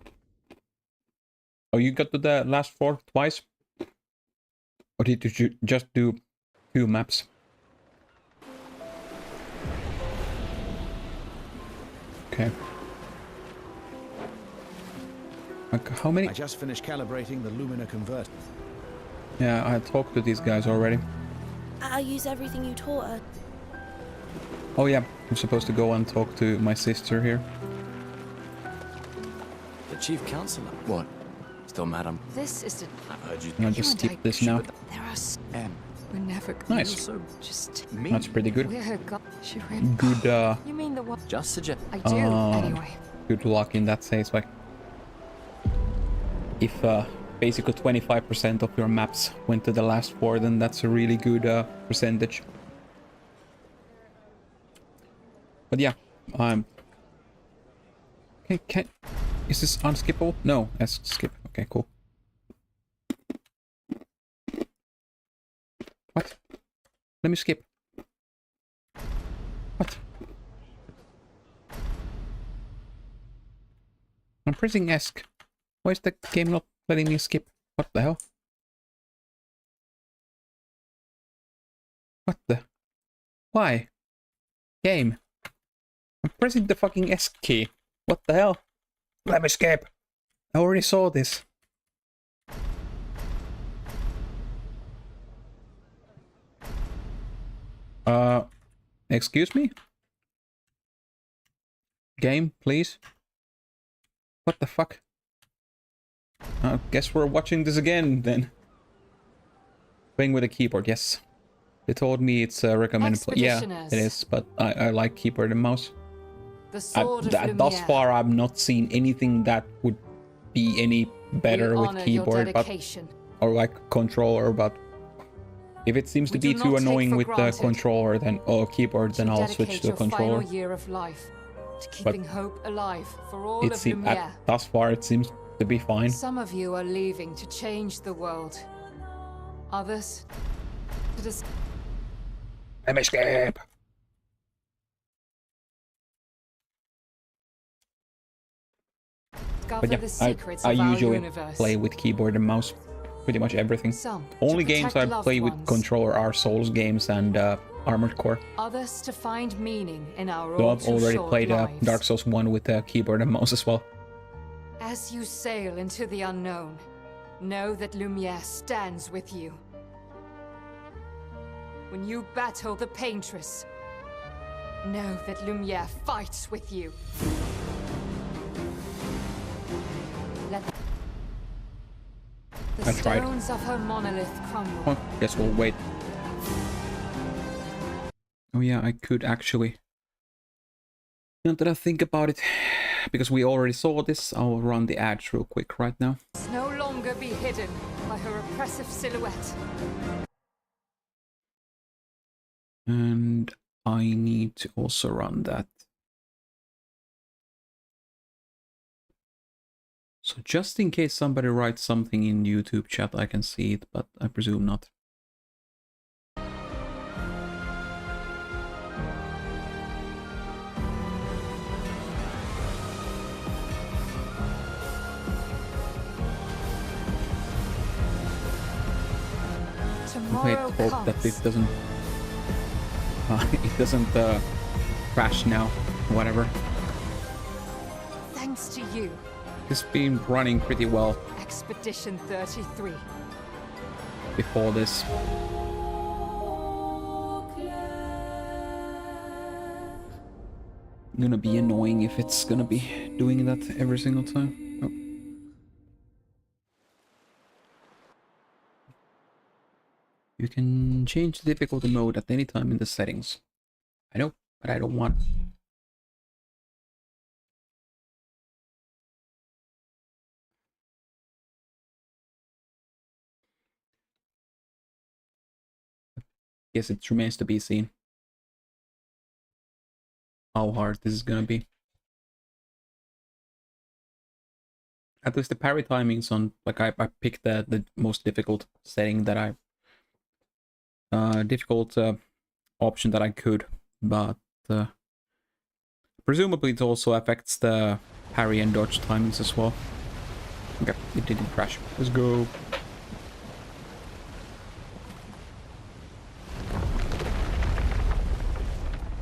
Oh, you got to the last 4 twice? Or did you just do 2 maps? Okay. Like, how many?
I just finished calibrating the Lumina converter.
Yeah, I talked to these guys already.
I'll use everything you taught us.
Oh yeah, I'm supposed to go and talk to my sister here.
The chief counselor. What? Still mad?
This is the...
I've heard you.
I'll just skip this now.
There are...
M.
We're never...
Nice.
So
just...
Me.
That's pretty good.
We're she really...
Good,
You mean the one...
Just suggest...
I do, anyway.
Good luck in that case, like... If, basically 25% of your maps went to the last 4, then that's a really good, percentage. But yeah, is this unskippable? No, let's skip. Okay, cool. What? Let me skip. What? I'm pressing ESC. Why is the game not letting me skip? What the hell? What the? Why? Game. I'm pressing the fucking ESC key. What the hell? Let me skip. I already saw this. Excuse me? Game, please? What the fuck? I guess we're watching this again, then. Playing with a keyboard, yes. They told me it's recommended. Yeah, it is, but I like keyboard and mouse. Thus far, I've not seen anything that would be any better with keyboard, but or like controller. But if it seems to be too annoying with the controller, then keyboard, then I'll switch to controller.
To keeping hope alive for all of
Lumiere. Thus far, it seems to be fine.
Some of you are leaving to change the world. Others to
let me escape. But yeah, I usually play with keyboard and mouse. Pretty much everything. Only games I play with controller are Souls games and Armored Core.
Others to find meaning in our
so I've already played Dark Souls 1 with keyboard and mouse as well.
As you sail into the unknown, know that Lumiere stands with you. When you battle the Paintress, know that Lumiere fights with you. Let the stones of her monolith crumble.
Well, guess we'll wait. Oh yeah, I could actually. Now that I think about it, because we already saw this, I'll run the ads real quick right now.
No longer be hidden by her oppressive silhouette.
And I need to also run that. So just in case somebody writes something in YouTube chat, I can see it, but I presume not. Okay, hope that it doesn't crash now. Whatever.
Thanks to you.
It's been running pretty well
Expedition 33.
before this. Gonna be annoying if it's gonna be doing that every single time. Oh. You can change the difficulty mode at any time in the settings. I know, but I don't want. Guess it remains to be seen how hard this is gonna be. At least the parry timings on, like, I picked the most difficult setting that I difficult option that I could, but presumably it also affects the parry and dodge timings as well. Okay, it didn't crash. Let's go.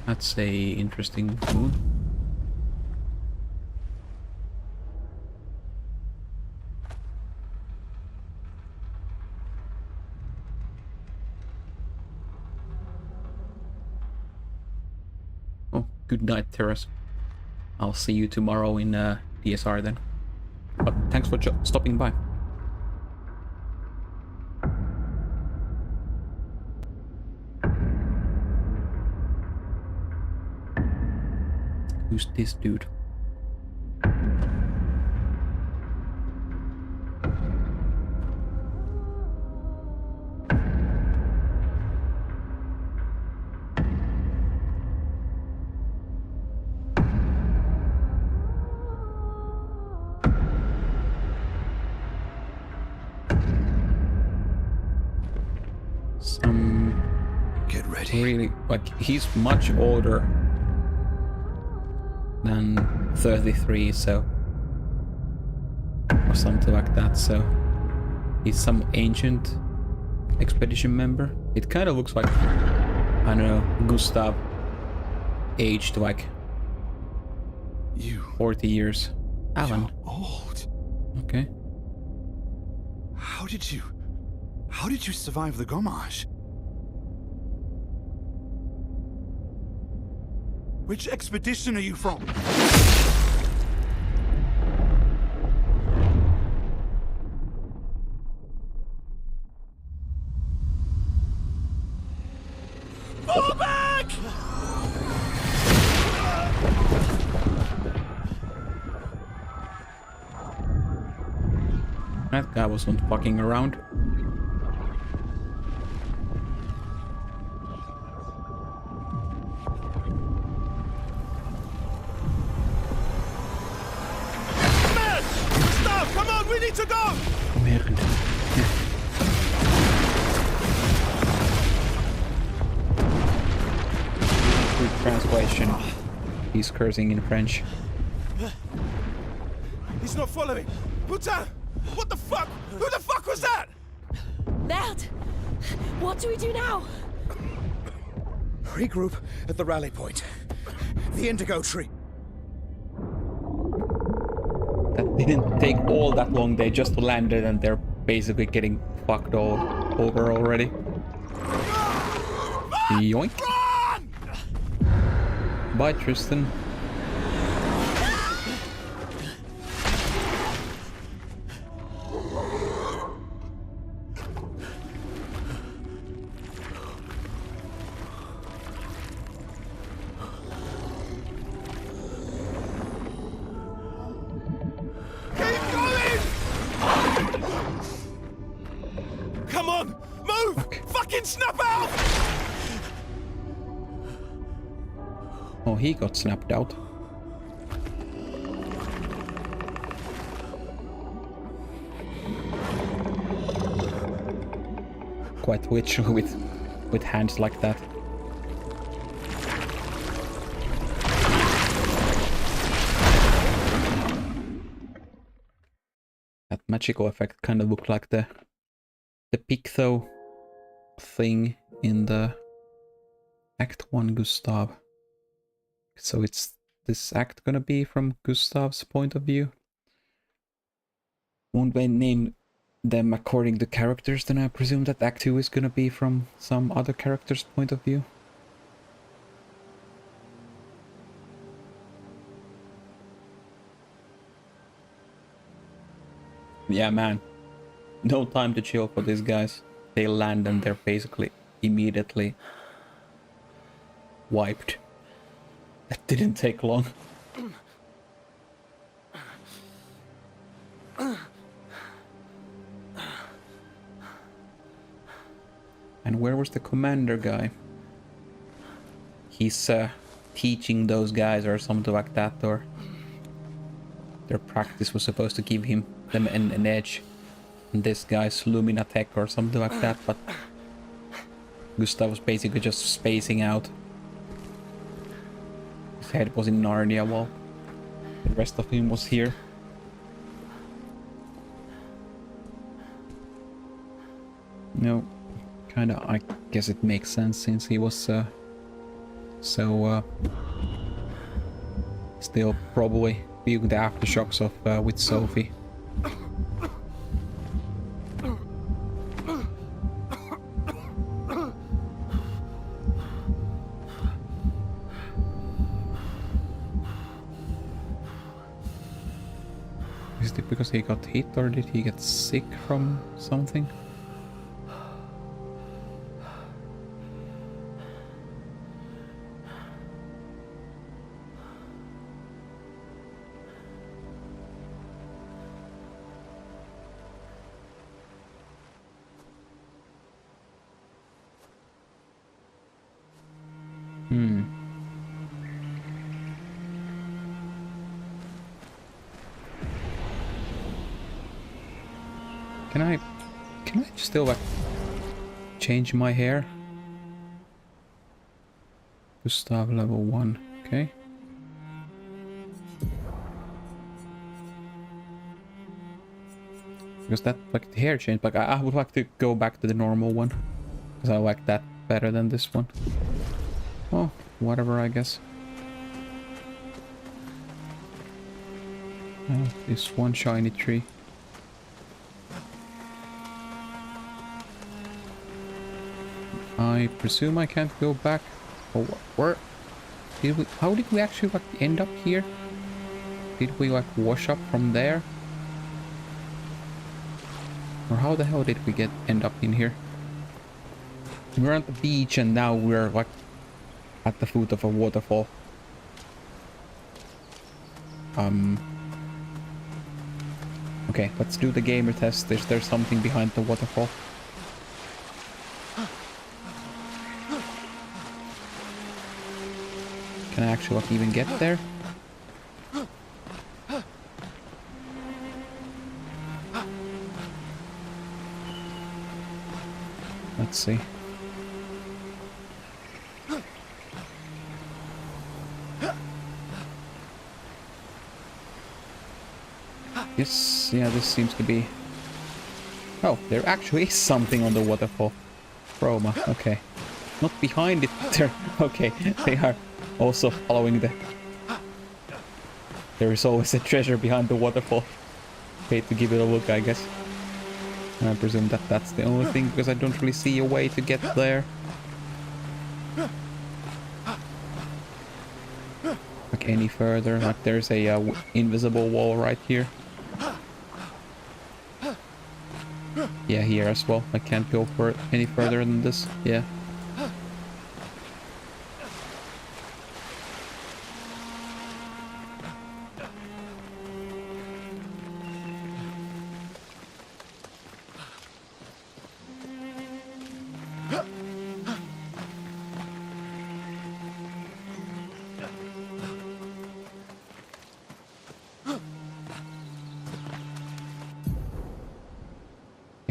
That's a interesting move. Oh, good night, Terrace. I'll see you tomorrow in DSR then. But thanks for stopping by. Who's this dude?
Get ready.
Really, like, he's much older than 33, so, or something like that, so he's some ancient expedition member. It kind of looks like, I don't know, Gustav aged like 40 years. Alan.
You're old.
Okay.
How did you survive the Gommage? Which expedition are you from?
Fall back!
That guy wasn't fucking around.
Come on, we need to go!
Good translation. He's cursing in French.
He's not following. Putain! What the fuck? Who the fuck was that?
Merde! What do we do now?
Regroup at the rally point. The Indigo Tree.
That didn't take all that long. They just landed and they're basically getting fucked all over already. Yoink. Bye, Tristan. Oh, he got snapped out. Quite witchy with hands like that. That magical effect kind of looked like the Pictho thing in the Act 1 Gustav. So it's this act gonna be from Gustav's point of view? Won't they name them according to characters, then I presume that Act 2 is gonna be from some other character's point of view? Yeah, man. No time to chill for these guys. They land and they're basically immediately wiped. That didn't take long. And where was the commander guy? He's teaching those guys or something like that, or their practice was supposed to give them an edge. And this guy's Lumina Tech or something like that, but Gustav was basically just spacing out. His head was in Narnia while the rest of him was here. No, kinda, I guess it makes sense since he was still probably feeling the aftershocks of with Sophie. Is it because he got hit or did he get sick from something? Can I just still like change my hair? Gustav level 1, okay. Because that like the hair change, like I would like to go back to the normal one. Because I like that better than this one. Oh, whatever, I guess. This one shiny tree. I presume I can't go back. Oh, where did we? How did we actually like end up here? Did we like wash up from there? Or how the hell did we end up in here? We're at the beach and now we're like at the foot of a waterfall. Okay, let's do the gamer test. Is there something behind the waterfall? Can I actually like even get there? Let's see. Yes, yeah, this seems to be... Oh, there actually is something on the waterfall. Roma, okay. Not behind it, they're... Okay, they are also following the... There is always a treasure behind the waterfall. Paid to give it a look, I guess. And I presume that that's the only thing, because I don't really see a way to get there. Like any further, like there's a invisible wall right here. Yeah, here as well. I can't go for it any further than this. Yeah.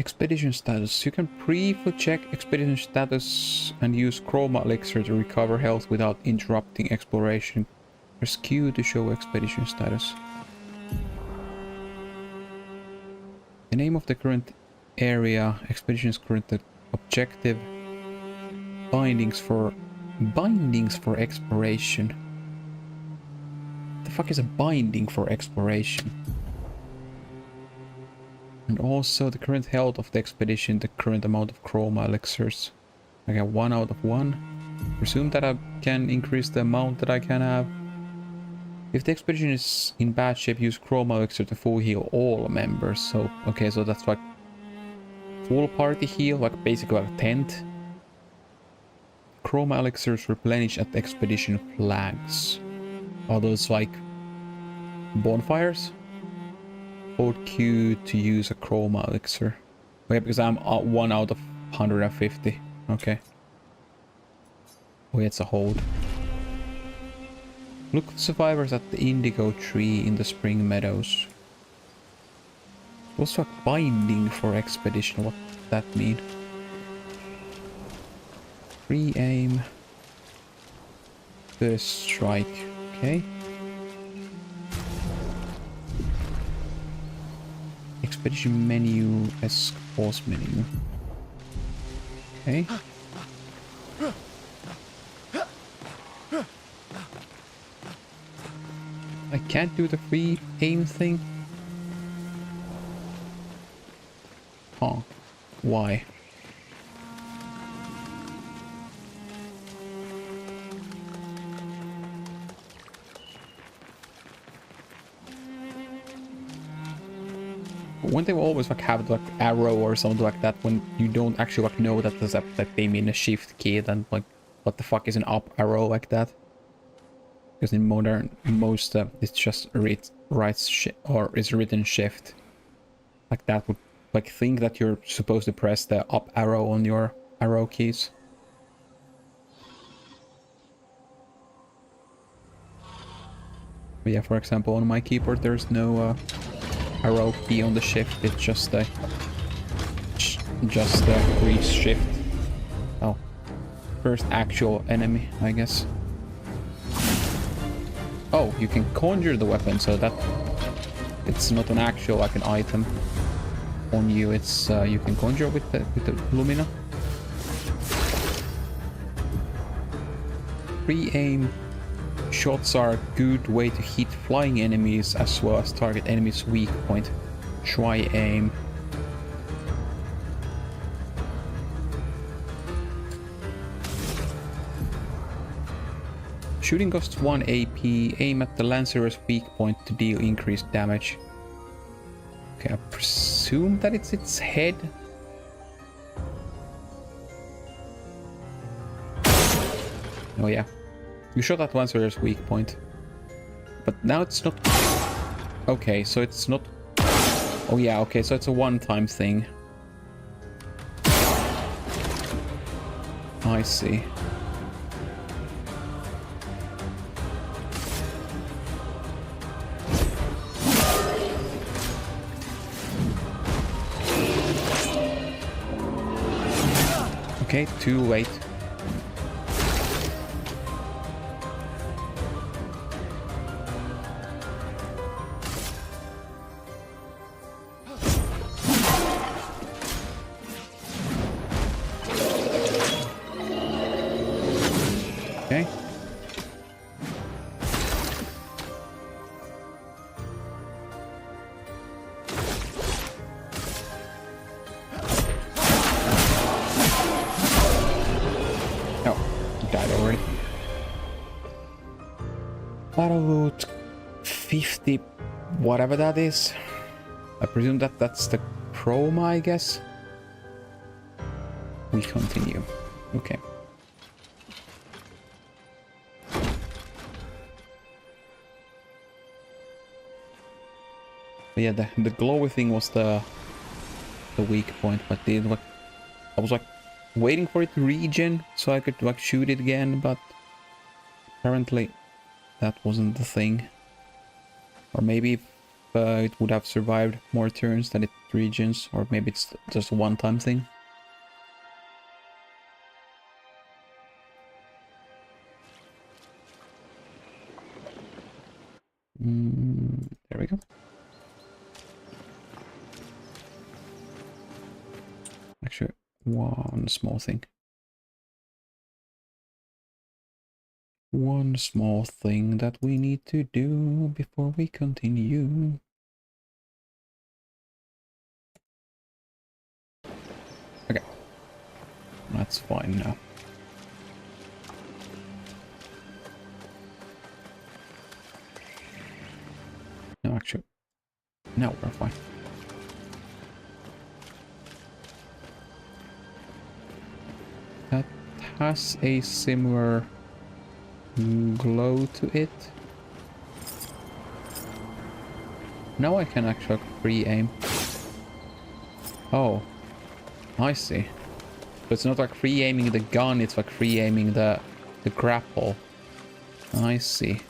Expedition status. You can briefly check expedition status and use chroma elixir to recover health without interrupting exploration. Press Q to show expedition status. The name of the current area, expedition's current objective, bindings for exploration. The fuck is a binding for exploration? And also the current health of the expedition, the current amount of chroma elixirs. I got 1 out of 1. Presume that I can increase the amount that I can have. If the expedition is in bad shape, use chroma elixir to full heal all members. So, okay, so that's like full party heal, like basically like a tent. Chroma elixirs replenish at the expedition flags. Are those like bonfires? Hold Q to use a chroma elixir. Okay, because I'm 1 out of 150. Okay. Oh, yeah, it's a hold. Look for survivors at the indigo tree in the spring meadows. Also a binding for expedition. What does that mean? Free aim. First strike. Okay. Expedition menu, pause menu. Okay. I can't do the free aim thing. Huh. Why? When they always like have like arrow or something like that, when you don't actually like know that there's that they mean a shift key, then like what the fuck is an up arrow like that? Because in modern most it's just or is written shift. Like that would like think that you're supposed to press the up arrow on your arrow keys. But yeah, for example, on my keyboard there's no arrow key on the shift, it's just a grease shift. Oh, first actual enemy, I guess. Oh, you can conjure the weapon, so that it's not an actual like an item on you. It's you can conjure with the Lumina. Pre-aim shots are a good way to hit flying enemies as well as target enemies' weak point. Try aim. Shooting costs 1 AP. Aim at the Lancer's weak point to deal increased damage. Okay, I presume that it's its head. Oh yeah. You shot at Lancer's weak point. But now it's not... Okay, so it's not... Oh yeah, okay, so it's a one-time thing. I see. Okay, too late. Okay. Battle loot 50, whatever that is. I presume that that's the chroma, I guess. We continue. Okay. But yeah, the glowy thing was the weak point, but I was like waiting for it to regen so I could like shoot it again, but apparently that wasn't the thing. Or maybe it would have survived more turns than it regions, or maybe it's just a one-time thing. There we go. Actually, one small thing. One small thing that we need to do before we continue. Okay. That's fine now. No, actually. No, we're fine. That has a similar glow to it. Now I can actually free aim. Oh, I see. But it's not like free aiming the gun, it's like free aiming the grapple. I see.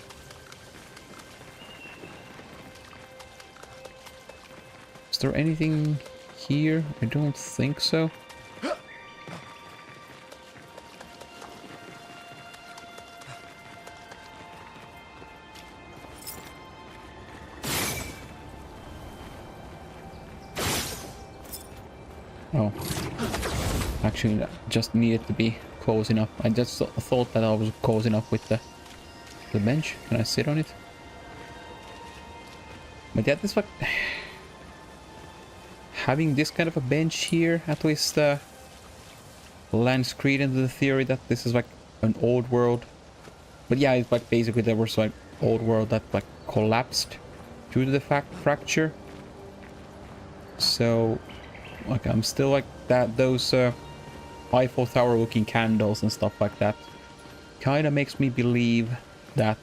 Is there anything here? I don't think so. Oh. Actually, that just needed to be close enough. I just thought that I was close enough with the bench. Can I sit on it? But yeah, this like having this kind of a bench here at least lends credence to the theory that this is like an old world. But yeah, it's like basically there was like old world that like collapsed due to the fracture. So like I'm still like that, those Eiffel Tower looking candles and stuff like that kind of makes me believe that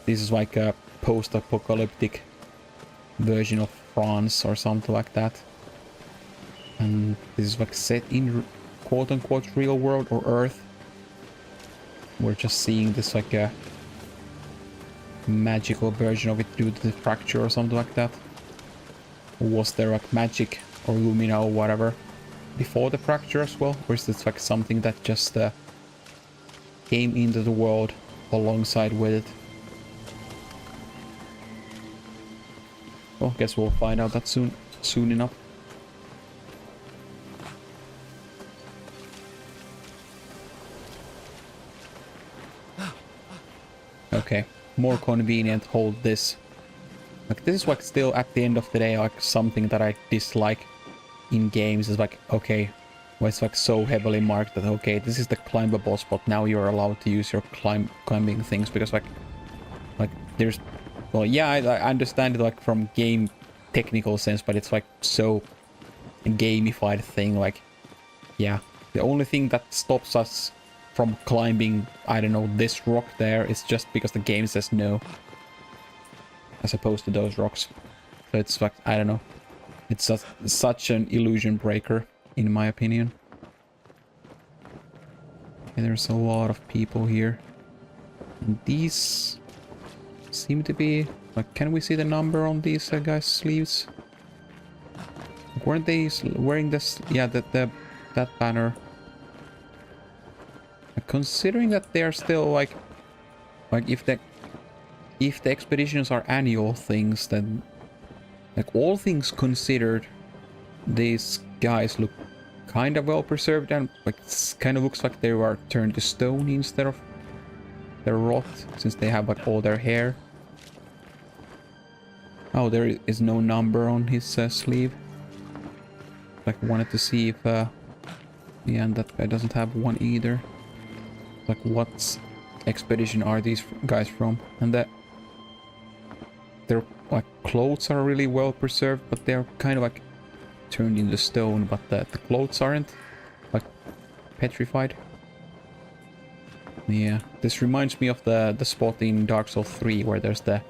this is like a post-apocalyptic version of France or something like that. And this is like set in quote-unquote real world or Earth. We're just seeing this like a magical version of it due to the fracture or something like that. Or was there like magic or Lumina or whatever before the fracture as well? Or is this like something that just came into the world alongside with it? Well, guess we'll find out that soon enough. Okay, more convenient, hold this. Like this is like still at the end of the day like something that I dislike in games. Is like, okay, well, it's like so heavily marked that okay, this is the climbable spot, now you're allowed to use your climbing things, because like there's, well, yeah, I understand it like from game technical sense, but it's like so gamified thing. Like, yeah, the only thing that stops us from climbing, I don't know, this rock there is just because the game says no, as opposed to those rocks. So it's like, I don't know, it's such an illusion breaker in my opinion. And there's a lot of people here, and these seem to be like, can we see the number on these guys' sleeves? Weren't they wearing this? Yeah, that banner. Considering that they're still like if the expeditions are annual things, then like all things considered, these guys look kind of well preserved, and like kind of looks like they were turned to stone instead of they're rot, since they have like all their hair. Oh, there is no number on his sleeve. Like wanted to see if yeah, and that guy doesn't have one either. Like what expedition are these guys from? And that their like clothes are really well preserved, but they're kind of like turned into stone, but the clothes aren't like petrified. Yeah, this reminds me of the spot in Dark Souls 3 where there's the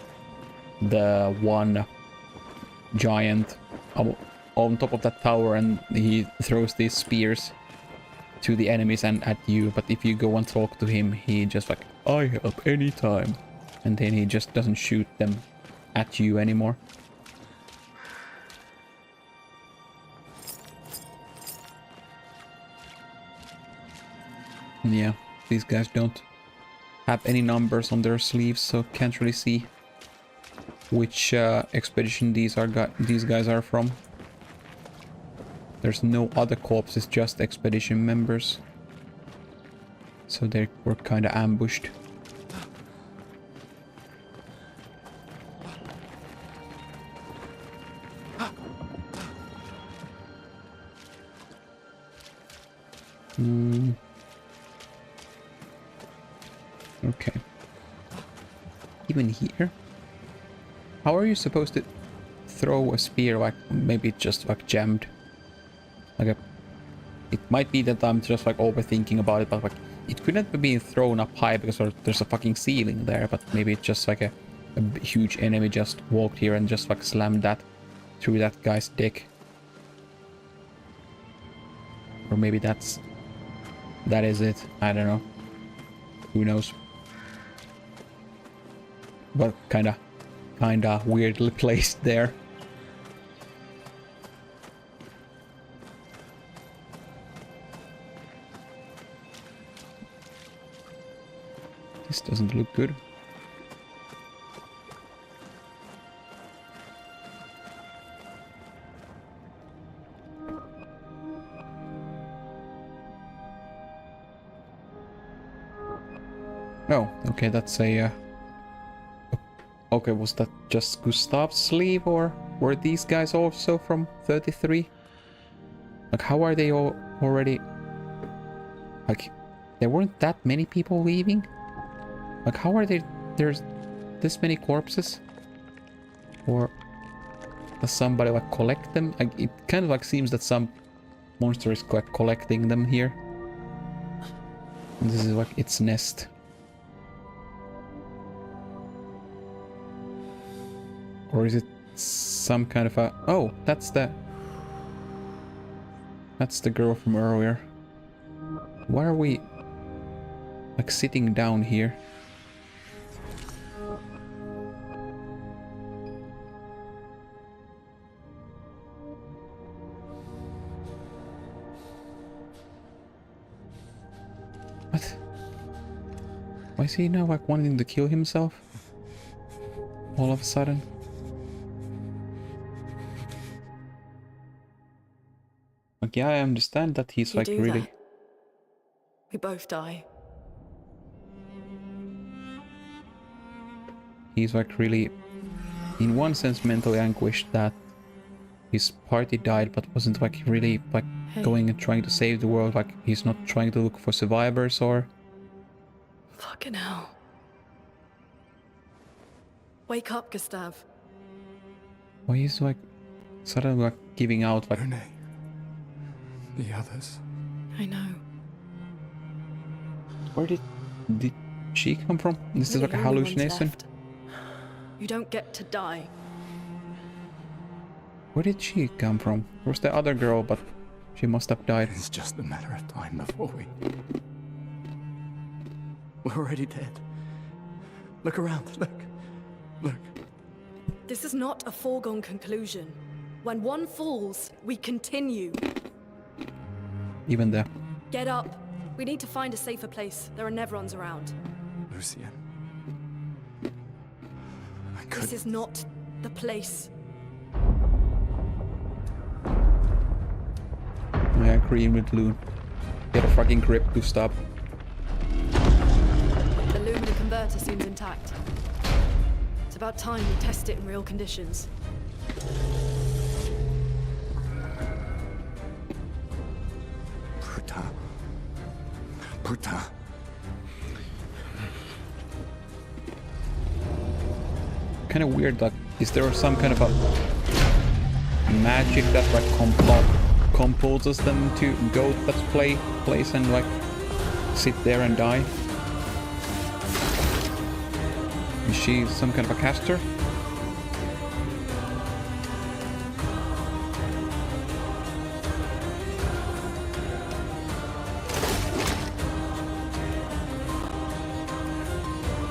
one giant on top of that tower, and he throws these spears to the enemies and at you, but if you go and talk to him, he just like, I help anytime, and then he just doesn't shoot them at you anymore. Yeah, these guys don't have any numbers on their sleeves, so can't really see which expedition these guys are from. There's no other corpses, just expedition members. So they were kind of ambushed. Okay. Even here? How are you supposed to throw a spear? Like, maybe it's just like jammed. Like it might be that I'm just like overthinking about it, but like it couldn't be being thrown up high because there's a fucking ceiling there, but maybe it's just like a huge enemy just walked here and just like slammed that through that guy's dick. Or maybe that is it. I don't know. Who knows? But kinda weirdly placed there. This doesn't look good. Oh, okay, that's a... Okay, was that just Gustav's sleeve, or were these guys also from 33? Like, how are they all already... Like, there weren't that many people leaving? Like, how are there's this many corpses? Or does somebody like collect them? Like, it kind of like seems that some monster is like collecting them here. And this is like its nest. Or is it some kind of a... Oh, that's the girl from earlier. Why are we like sitting down here? What? Why is he now like wanting to kill himself? All of a sudden? Like, yeah, I understand that he's like really...
That. We both die.
He's like really, in one sense, mentally anguished that his party died, but wasn't like really like going and trying to save the world. Like, he's not trying to look for survivors or...
Fucking hell. Wake up, Gustav.
Why is like suddenly like giving out like...
Renee. The others.
I know.
Where did she come from? This is like a hallucination.
You don't get to die.
Where did she come from? Where's the other girl, but she must have died.
It's just a matter of time before we're already dead. Look around, look.
This is not a foregone conclusion. When one falls, we continue.
Even there.
Get up. We need to find a safer place. There are Nevrons around.
Lucien.
This is not the place.
I agree with Loon. Get a fucking grip, Gustav.
The Lumina converter seems intact. It's about time we test it in real conditions.
Putain.
Kind of weird, like, is there some kind of a magic that like composes them to go to that place and like sit there and die? Is she some kind of a caster?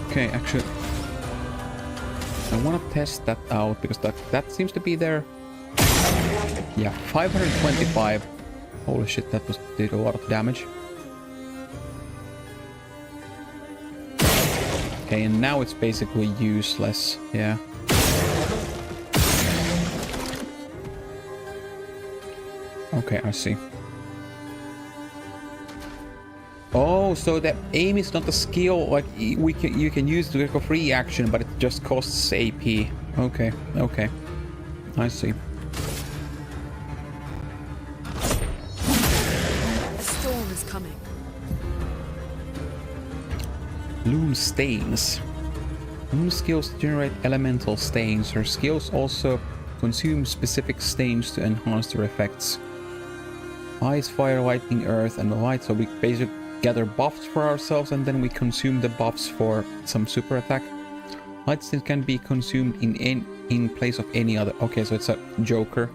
Okay, actually, I want to test that out because that seems to be there. Yeah, 525. Holy shit, that did a lot of damage. Okay, and now it's basically useless. Yeah. Okay, I see. Oh, so the aim is not a skill, like you can use the free action, but it just costs AP. Okay, okay. I see.
A storm is coming.
Loom stains. Loom skills generate elemental stains. Her skills also consume specific stains to enhance their effects. Ice, fire, lightning, earth, and light. So we basically gather buffs for ourselves and then we consume the buffs for some super attack. Light stains can be consumed in place of any other. Okay, so it's a joker.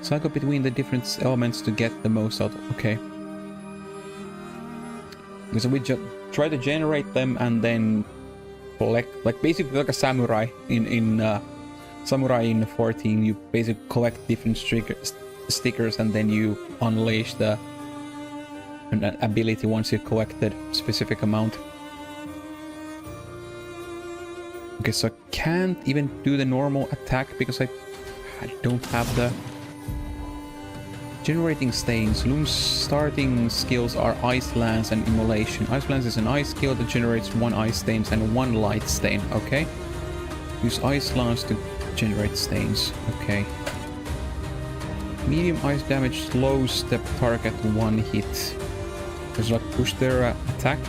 Cycle between the different elements to get the most out. Okay. So we just try to generate them and then collect, like basically like a samurai in Samurai in 14. You basically collect different stickers and then you unleash an ability once you collected specific amount. Okay, so I can't even do the normal attack because I don't have the generating stains. Loom's starting skills are Ice Lance and Immolation. Ice Lance is an ice skill that generates 1 ice stains and 1 light stain. Okay. Use Ice Lance to generate stains. Okay. Medium ice damage slows the target 1 hit. Just like push their attack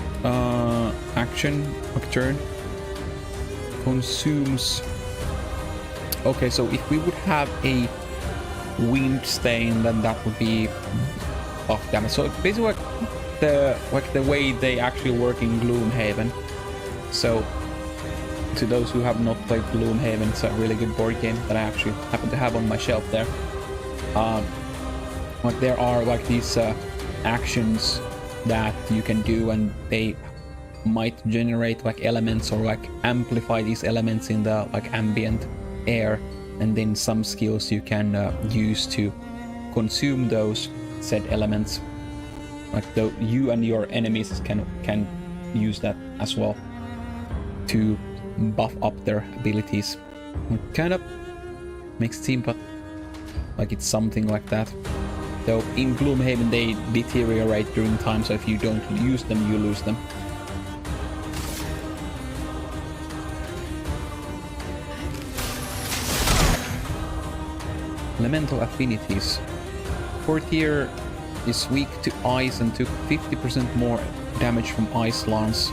action turn. Consumes. Okay, so if we would have a wind stain, then that would be buff damage. So basically like the way they actually work in Gloomhaven. So to those who have not played Gloomhaven, it's a really good board game that I actually happen to have on my shelf there. Like there are like these actions that you can do and they might generate like elements or like amplify these elements in the like ambient air, and then some skills you can use to consume those said elements. Like you and your enemies can use that as well to buff up their abilities. It kind of makes it seem but like it's something like that. Though in Gloomhaven they deteriorate during time, so if you don't use them, you lose them. Elemental affinities. 4th tier is weak to ice and took 50% more damage from Ice Lance.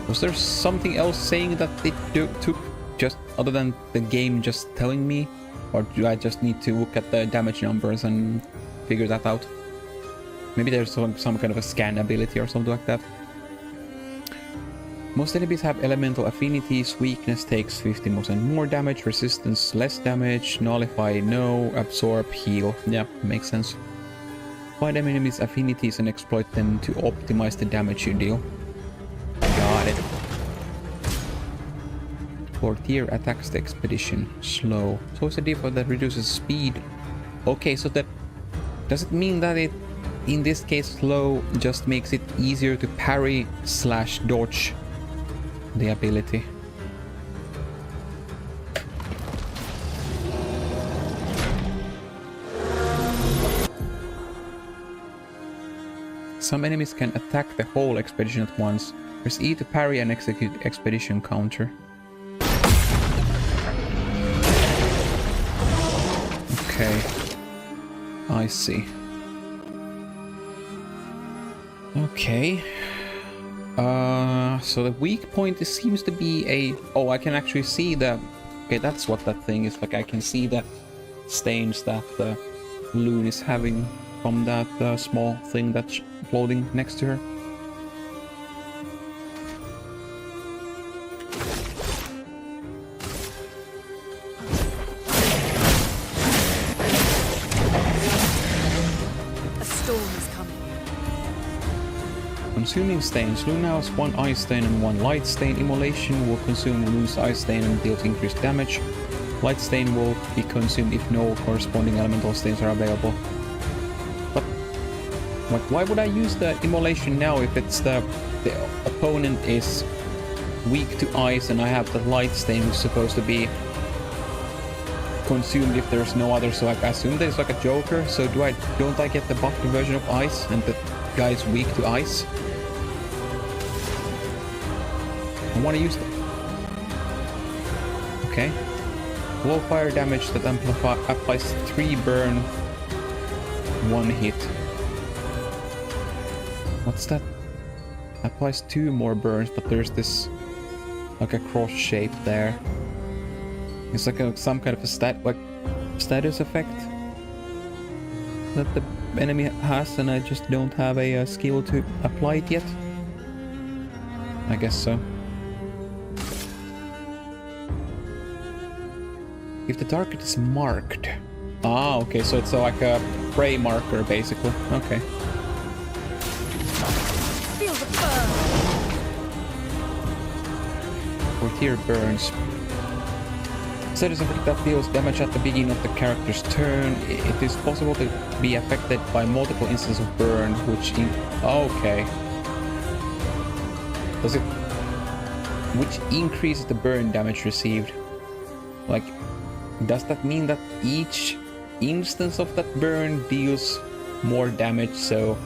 Was there something else saying that it took just other than the game just telling me? Or do I just need to look at the damage numbers and figure that out? Maybe there's some kind of a scan ability or something like that. Most enemies have elemental affinities. Weakness takes 15% more damage, resistance less damage, nullify no, absorb, heal. Yeah, makes sense. Find enemies' affinities and exploit them to optimize the damage you deal. Got it. 4th tier attacks the expedition. Slow. So it's a default that reduces speed. Okay, so that does it mean that it in this case slow just makes it easier to parry / dodge the ability? Some enemies can attack the whole expedition at once. Press E to parry and execute expedition counter. Okay, I see. Okay. So the weak point seems to be a... Oh, I can actually see the... Okay, that's what that thing is. Like, I can see the stains that the Loon is having from that small thing that's floating next to her. Consuming stains. Loon now has 1 ice stain and 1 light stain. Immolation will consume Loon's ice stain and deals increased damage. Light stain will be consumed if no corresponding elemental stains are available. But why would I use the immolation now if it's the opponent is weak to ice, and I have the light stain which is supposed to be consumed if there's no other, so like, I assume there's like a joker, so don't I get the buffed version of ice and the guy's weak to ice? I want to use them. Okay. Low fire damage that applies 3 burn, 1 hit. What's that? Applies 2 more burns, but there's this like a cross shape there. It's like some kind of a status effect that the enemy has, and I just don't have a skill to apply it yet. I guess so. If the target is marked. Ah, okay, so it's like a prey marker, basically. Okay.
Feel the burn.
Portier burns. Status effect that deals damage at the beginning of the character's turn. It is possible to be affected by multiple instances of burn, which okay. Does it... Which increases the burn damage received? Like, does that mean that each instance of that burn deals more damage? So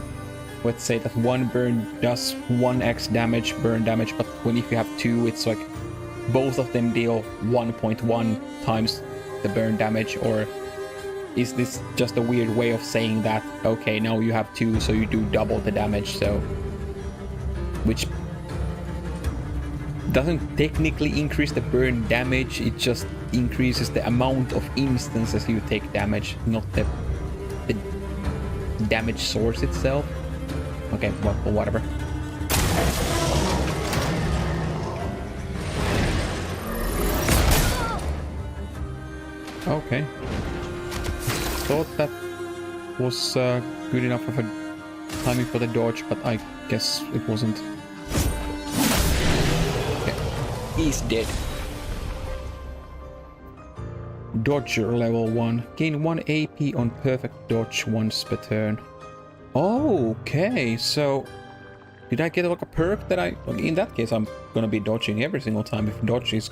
let's say that one burn does 1x damage, burn damage, but when if you have 2, it's like both of them deal 1.1 times the burn damage? Or is this just a weird way of saying that, okay, now you have 2, so you do double the damage, so... Which doesn't technically increase the burn damage, it just increases the amount of instances you take damage, not the damage source itself. Okay, well, whatever. Okay. Thought that was good enough of a timing for the dodge, but I guess it wasn't. Okay. He's dead. Dodger level 1. Gain 1 AP on perfect dodge once per turn. Okay, so did I get like a perk that in that case I'm gonna be dodging every single time. If dodge is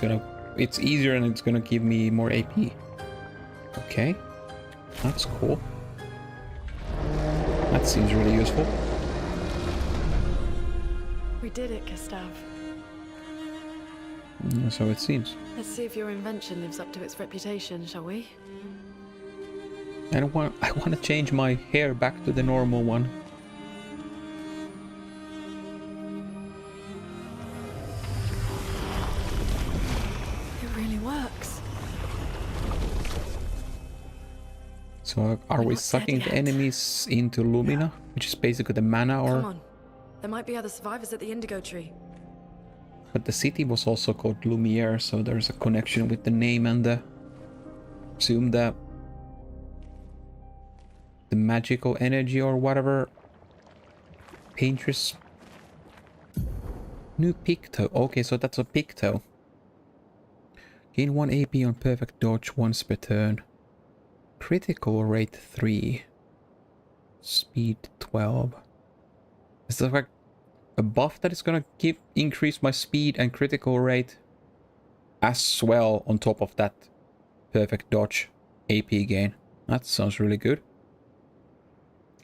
it's easier and it's gonna give me more AP. Okay, that's cool. That seems really useful.
We did it, Gustav.
So it seems.
Let's see if your invention lives up to its reputation, shall we?
I want to change my hair back to the normal one.
It really works.
So are we sucking the enemies into Lumina, which is basically the mana, or?
Come on. There might be other survivors at the Indigo Tree.
But the city was also called Lumiere, so there's a connection with the name and the... Assume the magical energy or whatever. Paintress. New Picto. Okay, so that's a Picto. Gain 1 AP on perfect dodge once per turn. Critical rate 3. Speed 12. Is that like a buff that is gonna increase my speed and critical rate as well on top of that perfect dodge AP gain? That sounds really good.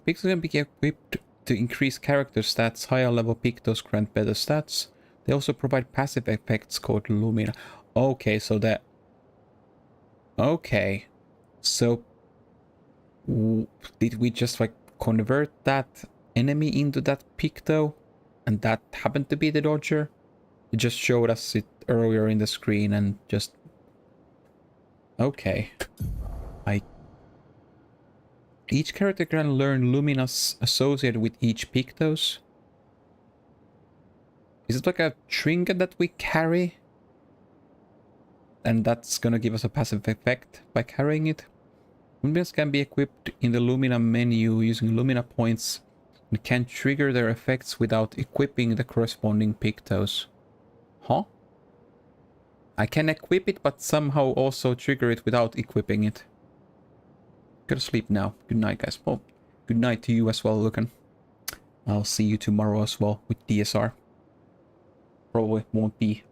Pictos can be equipped to increase character stats. Higher level Pictos grant better stats. They also provide passive effects called Lumina. Okay, so that... Okay. So... Did we just like convert that enemy into that Picto? And that happened to be the Dodger? It just showed us it earlier in the screen and just... Okay. Each character can learn Luminas associated with each Pictos. Is it like a trinket that we carry? And that's gonna give us a passive effect by carrying it? Luminas can be equipped in the Lumina menu using Lumina points and can trigger their effects without equipping the corresponding Pictos. Huh? I can equip it, but somehow also trigger it without equipping it. Gotta sleep now. Good night, guys. Well, good night to you as well, Lucan. I'll see you tomorrow as well with DSR. Probably won't be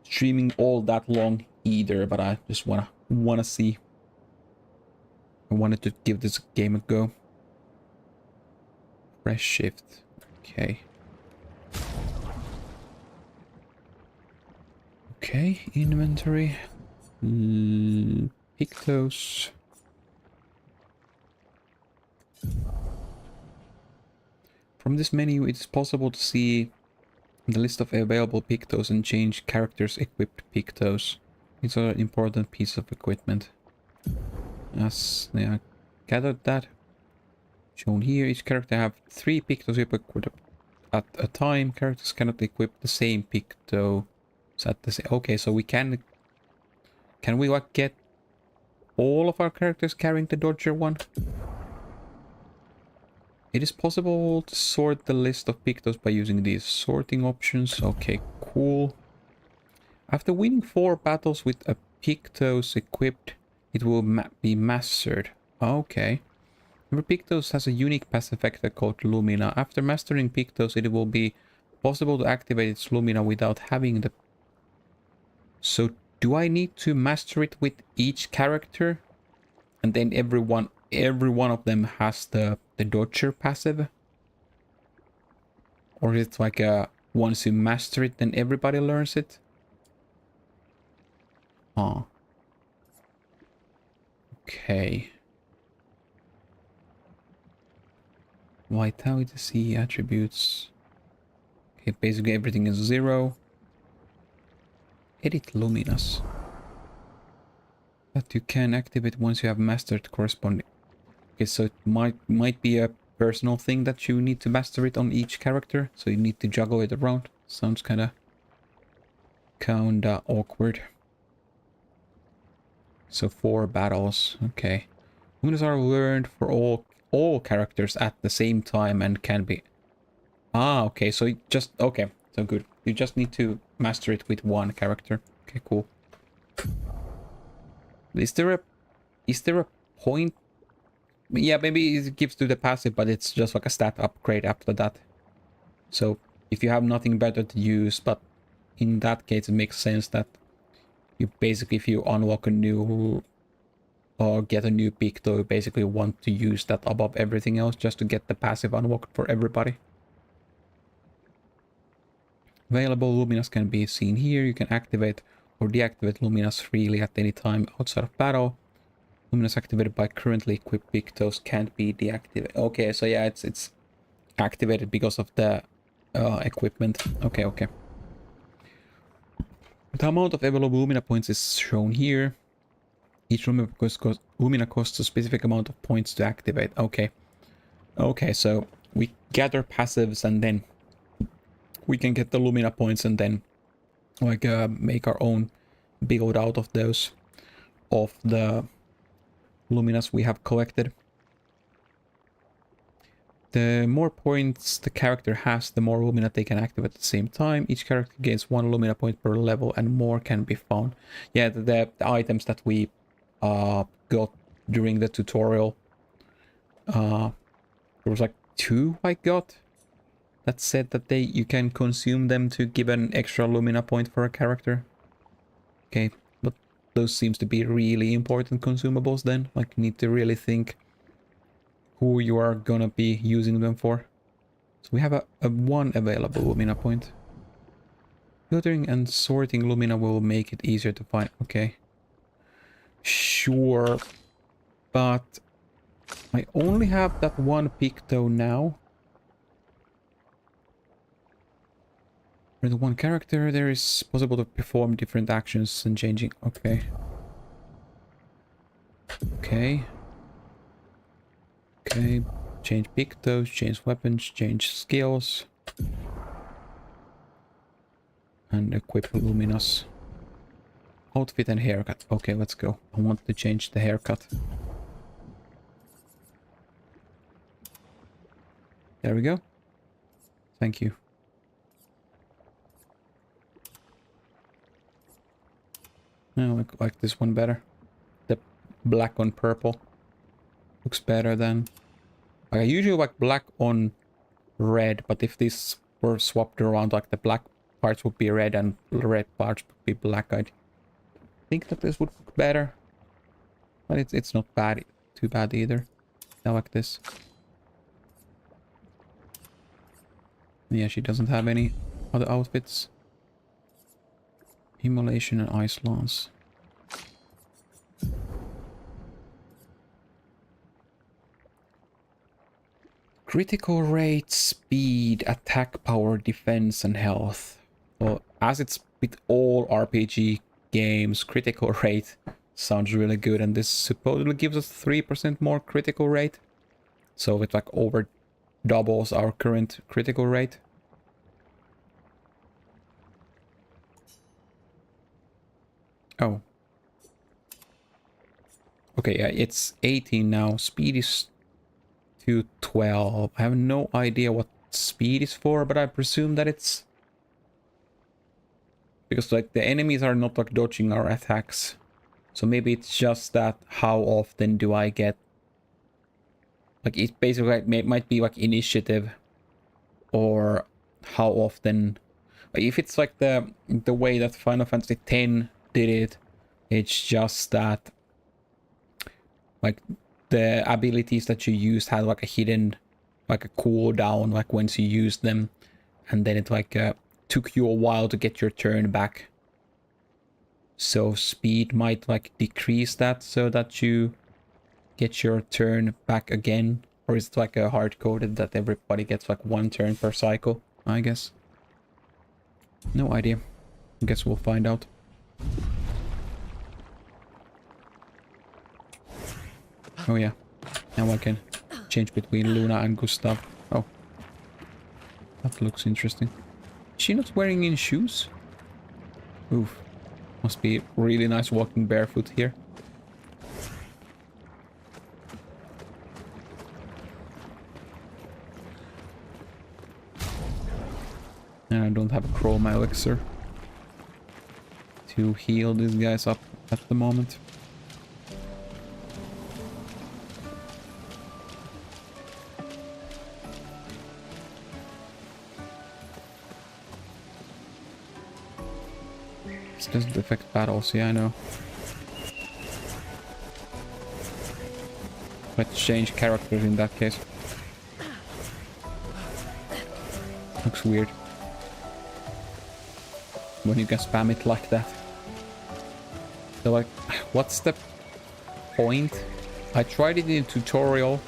streaming all that long either, but I just wanna see. I wanted to give this game a go. Press shift. Okay. Okay, inventory. Pictos. From this menu, it is possible to see the list of available Pictos and change characters' equipped Pictos. These are an important piece of equipment. As I gathered that. Shown here, each character have 3 Pictos equipped at a time. Characters cannot equip the same Picto. At the same. Okay, so we can we like get all of our characters carrying the Dodger one? It is possible to sort the list of Pictos by using these sorting options. Okay, cool. After winning 4 battles with a Pictos equipped, it will be mastered. Okay. Remember, Pictos has a unique passive effect called Lumina. After mastering Pictos, it will be possible to activate its Lumina without having the... So, do I need to master it with each character? And then every one of them has the Dodger passive? Or is it like once you master it, then everybody learns it? Huh. Okay. Vitality C attributes. Okay, basically everything is 0. Edit Luminous. That you can activate once you have mastered corresponding. Okay, so it might be a personal thing that you need to master it on each character, so you need to juggle it around. Sounds kinda awkward. So 4 battles, okay. Luminous are learned for all characters at the same time and can be... Ah, okay, so you just... Okay, so good. You just need to master it with one character. Okay, cool. Is there a point? Yeah, maybe it gives to the passive, but it's just like a stat upgrade after that. So if you have nothing better to use, but in that case it makes sense that you basically, if you unlock a new or get a new Picto, you basically want to use that above everything else just to get the passive unlocked for everybody. Available Luminous can be seen here. You can activate or deactivate Luminous freely at any time outside of battle. Luminous activated by currently equipped Pictos can't be deactivated. Okay, so yeah, it's activated because of the equipment. Okay, okay. The amount of available Lumina points is shown here. Each Lumina costs a specific amount of points to activate. Okay. Okay, so we gather passives and then we can get the Lumina points and then like make our own build out of those, of the Luminas we have collected. The more points the character has, the more Lumina they can activate at the same time. Each character gains 1 Lumina point per level and more can be found. Yeah, the items that we got during the tutorial. There was like 2 I got that said that you can consume them to give an extra Lumina point for a character. Okay, but those seems to be really important consumables then. Like, you need to really think who you are gonna be using them for. So we have a 1 available Lumina point. Filtering and sorting Lumina will make it easier to find. Okay. Sure. But I only have that 1 Picto now. For the 1 character, there is possible to perform different actions and changing. Okay. Okay. Okay. Change Pictos, change weapons, change skills. And equip Luminous. Outfit and haircut. Okay, let's go. I want to change the haircut. There we go. Thank you. I like this one better. The black on purple looks better than... Like, I usually like black on red, but if this were swapped around, like the black parts would be red and red parts would be black. I think that this would look better. But it's not bad, too bad either. I like this. Yeah, she doesn't have any other outfits. Immolation and ice lance. Critical rate, speed, attack power, defense, and health. Well, as it's with all RPG games, critical rate sounds really good, and this supposedly gives us 3% more critical rate. So it like over doubles our current critical rate. Oh. Okay, yeah, it's 18 now. Speed is to 12. I have no idea what speed is for, but I presume that it's because like the enemies are not like dodging our attacks, so maybe it's just that how often do I get, like it basically like, might be like initiative, or how often, like if it's like the way that Final Fantasy X did it, it's just that like the abilities that you used had like a hidden, like a cooldown, like once you used them, and then it like took you a while to get your turn back. So speed might like decrease that so that you get your turn back again, or is it like a hard coded that everybody gets like 1 turn per cycle? I guess. No idea. I guess we'll find out. Oh yeah, now I can change between Luna and Gustav. Oh, that looks interesting. Is she not wearing any shoes? Oof, must be really nice walking barefoot here. And I don't have a chroma elixir to heal these guys up at the moment. Doesn't affect battles, yeah, I know. Let's change characters in that case. Looks weird when you can spam it like that. So like, what's the point? I tried it in a tutorial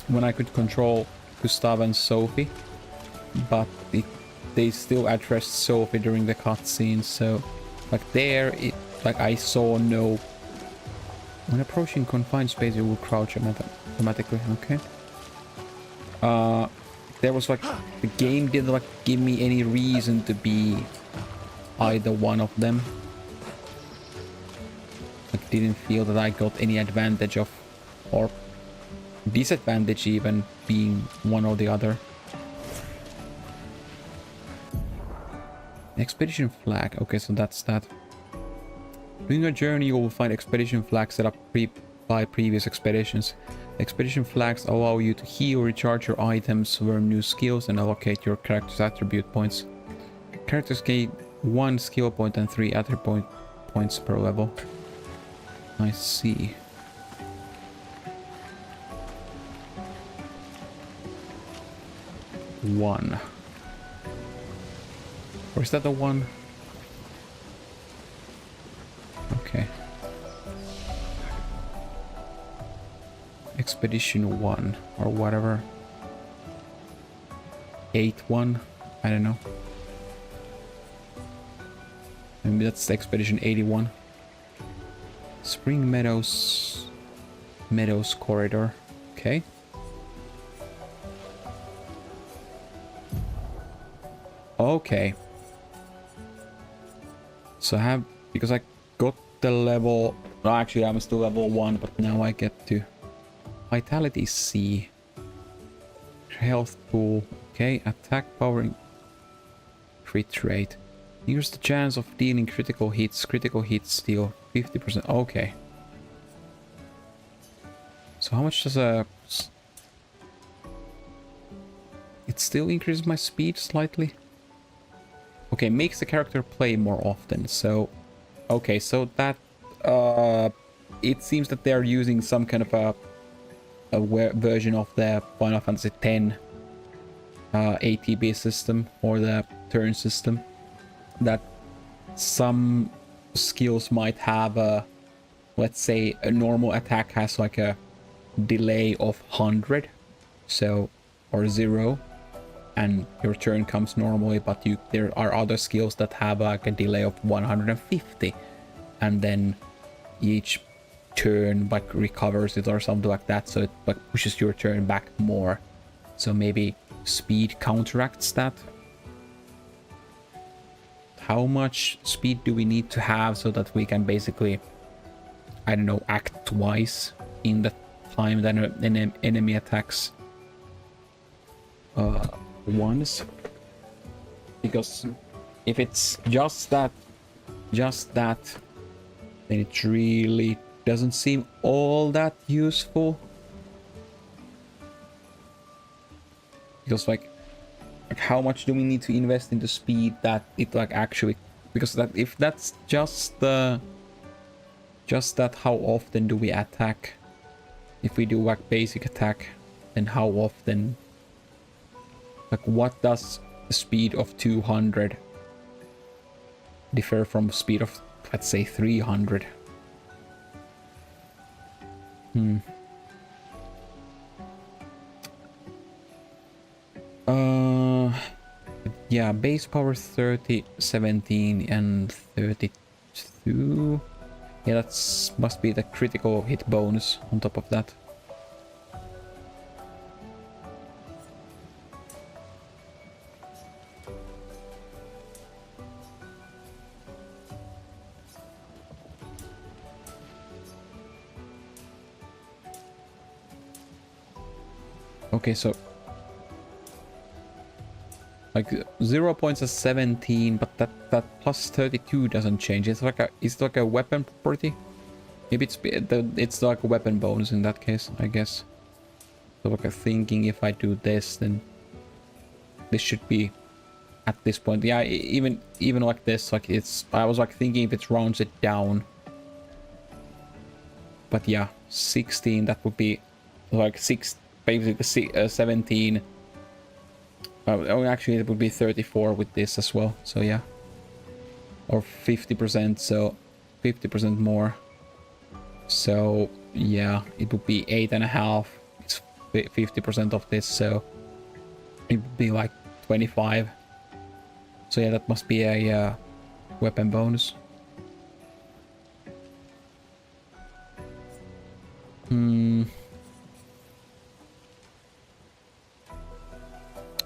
when I could control Gustav and Sophie, but they still addressed Sophie during the cutscenes, so like there, like I saw no... When approaching confined space, it will crouch automatically, okay. There was like... The game didn't like give me any reason to be either one of them. Like didn't feel that I got any advantage of, or disadvantage even, being one or the other. Expedition flag. Okay, so that's that. During your journey, you will find expedition flags set up by previous expeditions. Expedition flags allow you to heal, recharge your items, learn new skills, and allocate your character's attribute points. Characters gain 1 skill point and 3 attribute points per level. I see. One. Or is that the one? Okay. Expedition 1 or whatever. 8-1? I don't know. Maybe that's Expedition 81. Spring Meadows corridor. Okay. Okay. So I have, because I got the level, well, actually I'm still level 1, but now I get to Vitality C. Health pool. Okay, attack power, crit rate. Here's the chance of dealing critical hits. Critical hits deal 50%. Okay. So how much does a... It still increases my speed slightly? Okay, makes the character play more often. So, okay, so that it seems that they're using some kind of a version of the Final Fantasy X ATB system or the turn system, that some skills might have a, let's say a normal attack has like a delay of 100, so, or 0, and your turn comes normally, but there are other skills that have like a delay of 150, and then each turn like recovers it or something like that, so it like pushes your turn back more. So maybe speed counteracts that. How much speed do we need to have so that we can basically, I don't know, act twice in the time that an enemy attacks once? Because if it's just that, then it really doesn't seem all that useful. Because like how much do we need to invest into speed that it like actually, because that if that's just that, how often do we attack? If we do like basic attack, then how often? Like what does the speed of 200 differ from speed of, let's say, 300? Yeah, base power 30, 17 and 32. Yeah, that's must be the critical hit bonus on top of that. Okay, so like 0 points is 17, but that plus 32 doesn't change. It's like a weapon property. Maybe it's like a weapon bonus in that case, I guess. So like I'm thinking if I do this, then this should be at this point. Yeah, even like this, like I was like thinking if it rounds it down. But yeah, 16, that would be like basically 17. Oh, actually, it would be 34 with this as well. So yeah, or 50%. So 50% more. So yeah, it would be 8.5. It's 50% of this, so it would be like 25. So yeah, that must be a weapon bonus.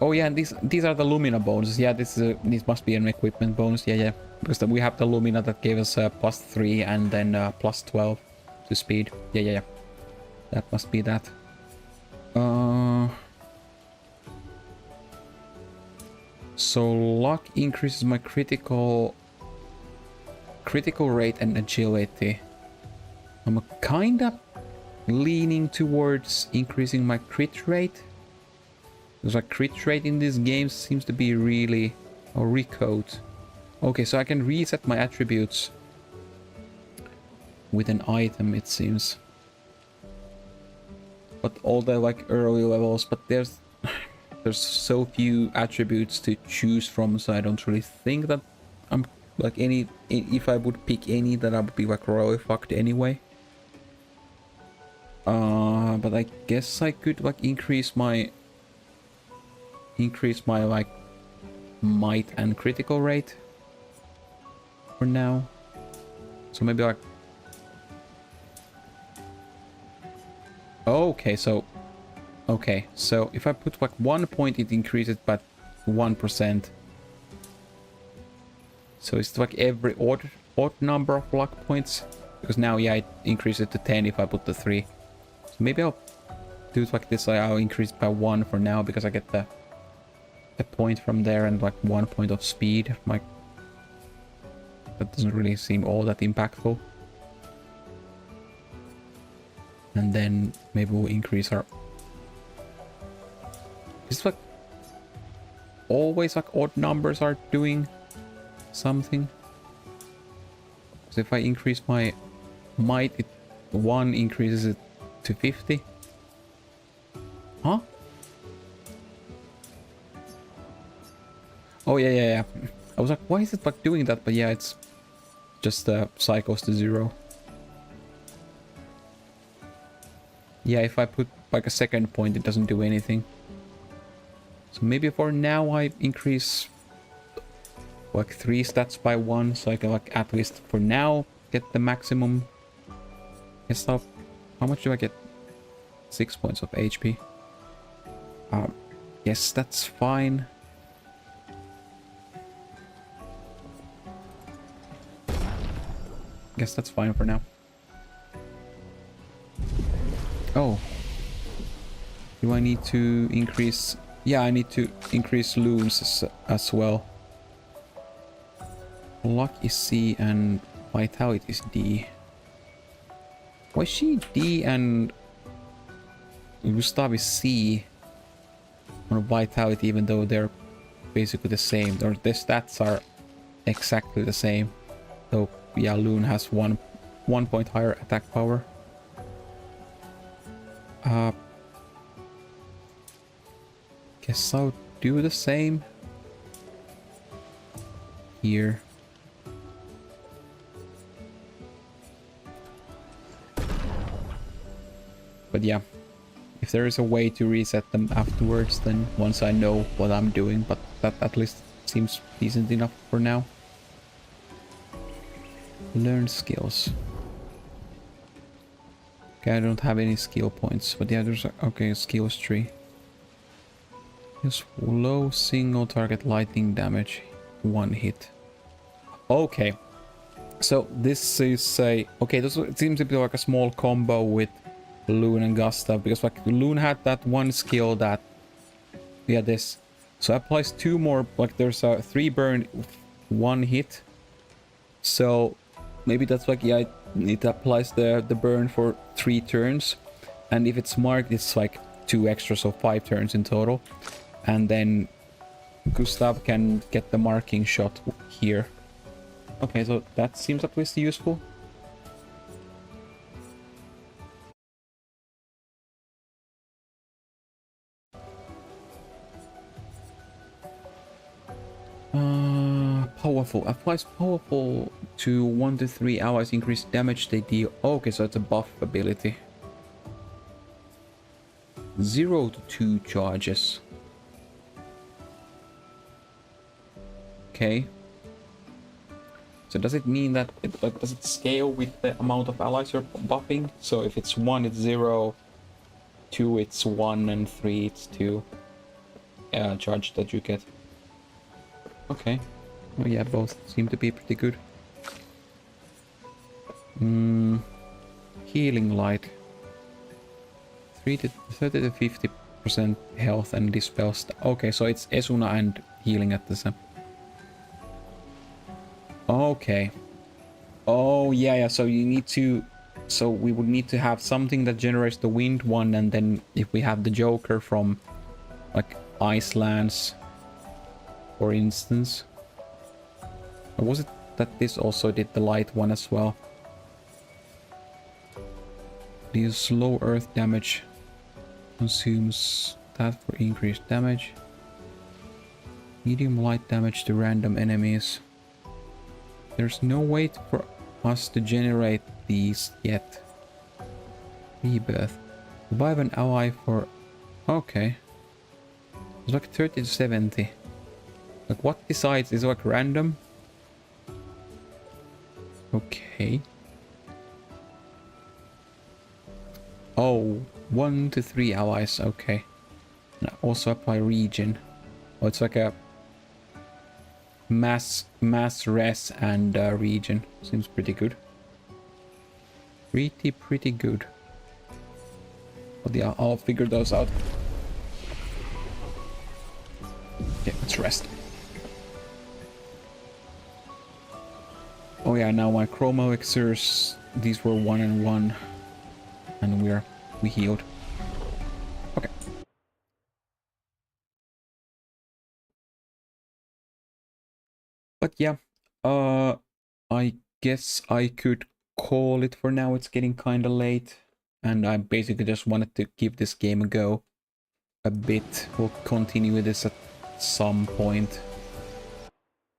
Oh yeah, and these are the Lumina bonuses. Yeah, this must be an equipment bonus. Yeah, because we have the Lumina that gave us plus 3 and then plus 12 to speed. Yeah. That must be that. So luck increases my critical rate and agility. I'm kinda leaning towards increasing my crit rate. Because like crit rate in this game seems to be really... or recode. Okay, so I can reset my attributes with an item, it seems. But all the like early levels, but there's so few attributes to choose from, so I don't really think that I'm like if I would pick any, that I would be like royally fucked anyway. But I guess I could like increase my like might and critical rate for now. So maybe like, okay, so if I put like 1 point, it increases by 1%. So it's like every odd number of luck points, because now yeah, it increases to 10 if I put the 3. So maybe I'll do it like this. I'll increase by 1 for now, because I get the point from there and like 1 point of speed. Like that doesn't really seem all that impactful. And then maybe we'll increase our... It's like always like odd numbers are doing something? Because if I increase my might, it 1 increases it to 50. Huh? Oh yeah. I was like, why is it like doing that? But yeah, it's just cycles to 0. Yeah, if I put like a second point, it doesn't do anything. So maybe for now I increase like 3 stats by 1, so I can like at least for now get the maximum. Guess how much do I get? 6 points of HP. Yes, that's fine. Guess that's fine for now. Oh. Do I need to increase? Yeah, I need to increase loons as well. Luck is C and vitality is D. Why is she D and Gustav is C on vitality, even though they're basically the same, or the stats are exactly the same. So yeah, Loon has one point higher attack power. Guess I'll do the same here. But yeah, if there is a way to reset them afterwards, then once I know what I'm doing, but that at least seems decent enough for now. Learn skills. Okay, I don't have any skill points, but yeah, there's okay, skills tree. Just low single target lightning damage, 1 hit. Okay, so this is a okay. This seems to be like a small combo with Loon and Gustav, because like Loon had that one skill that this, so applies 2 more. Like there's a 3 burn, 1 hit. So maybe that's like yeah, it applies the burn for 3 turns, and if it's marked, it's like 2 extra, so 5 turns in total. And then Gustav can get the marking shot here. Okay, so that seems at least useful. Powerful. Applies powerful to 1 to 3 allies, increase damage they deal. Okay, so it's a buff ability. 0 to 2 charges. Okay. So does it mean that does it scale with the amount of allies you're buffing? So if it's 1, it's 0, 2, it's 1, and 3, it's 2 charge that you get. Okay. Oh yeah, both seem to be pretty good. Healing light. 30 to 50% health and dispels. Okay, so it's Esuna and healing at the same. Okay. Oh yeah, so you need to. So we would need to have something that generates the wind one, and then if we have the Joker from like Icelands, for instance. Or was it that this also did the light one as well? Deals low earth damage. Consumes that for increased damage. Medium light damage to random enemies. There's no way for us to generate these yet. Rebirth. Revive an ally for... Okay. It's like 30 to 70. Like what decides? Is it like random? Okay. Oh, 1 to 3 allies. Okay. And also apply region. Oh, it's like a mass res and region. Seems pretty good. Pretty good. But yeah, I'll figure those out. Okay, let's rest. Oh yeah, now my chroma elixirs, these were 1 and 1, and we healed. Okay. But yeah, I guess I could call it for now. It's getting kind of late, and I basically just wanted to give this game a go a bit. We'll continue with this at some point.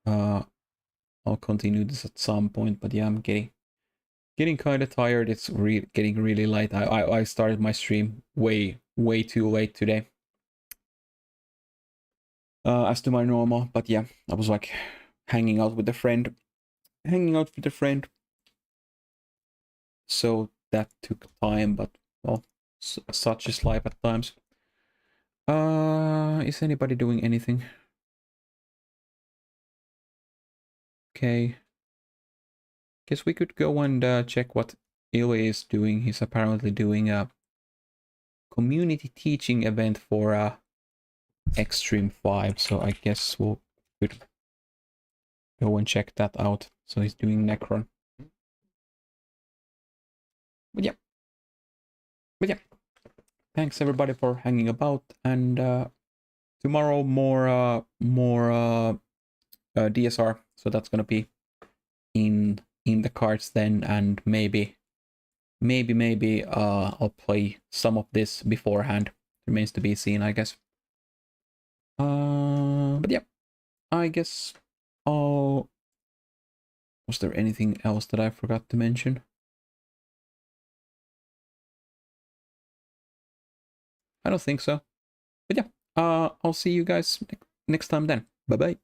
I'll continue this at some point, but yeah, I'm getting kind of tired. It's getting really late. I started my stream way too late today. As to my normal, but yeah, I was like hanging out with a friend. So that took time, but well, such is life at times. Is anybody doing anything? Okay. Guess we could go and check what Illy is doing. He's apparently doing a community teaching event for Extreme 5, so I guess we'll could go and check that out. So he's doing Necron. But yeah. Thanks everybody for hanging about, and tomorrow more DSR. So that's gonna be in the cards then, and maybe I'll play some of this beforehand. Remains to be seen, I guess. But yeah, I guess was there anything else that I forgot to mention? I don't think so. But yeah, I'll see you guys next time then. Bye bye.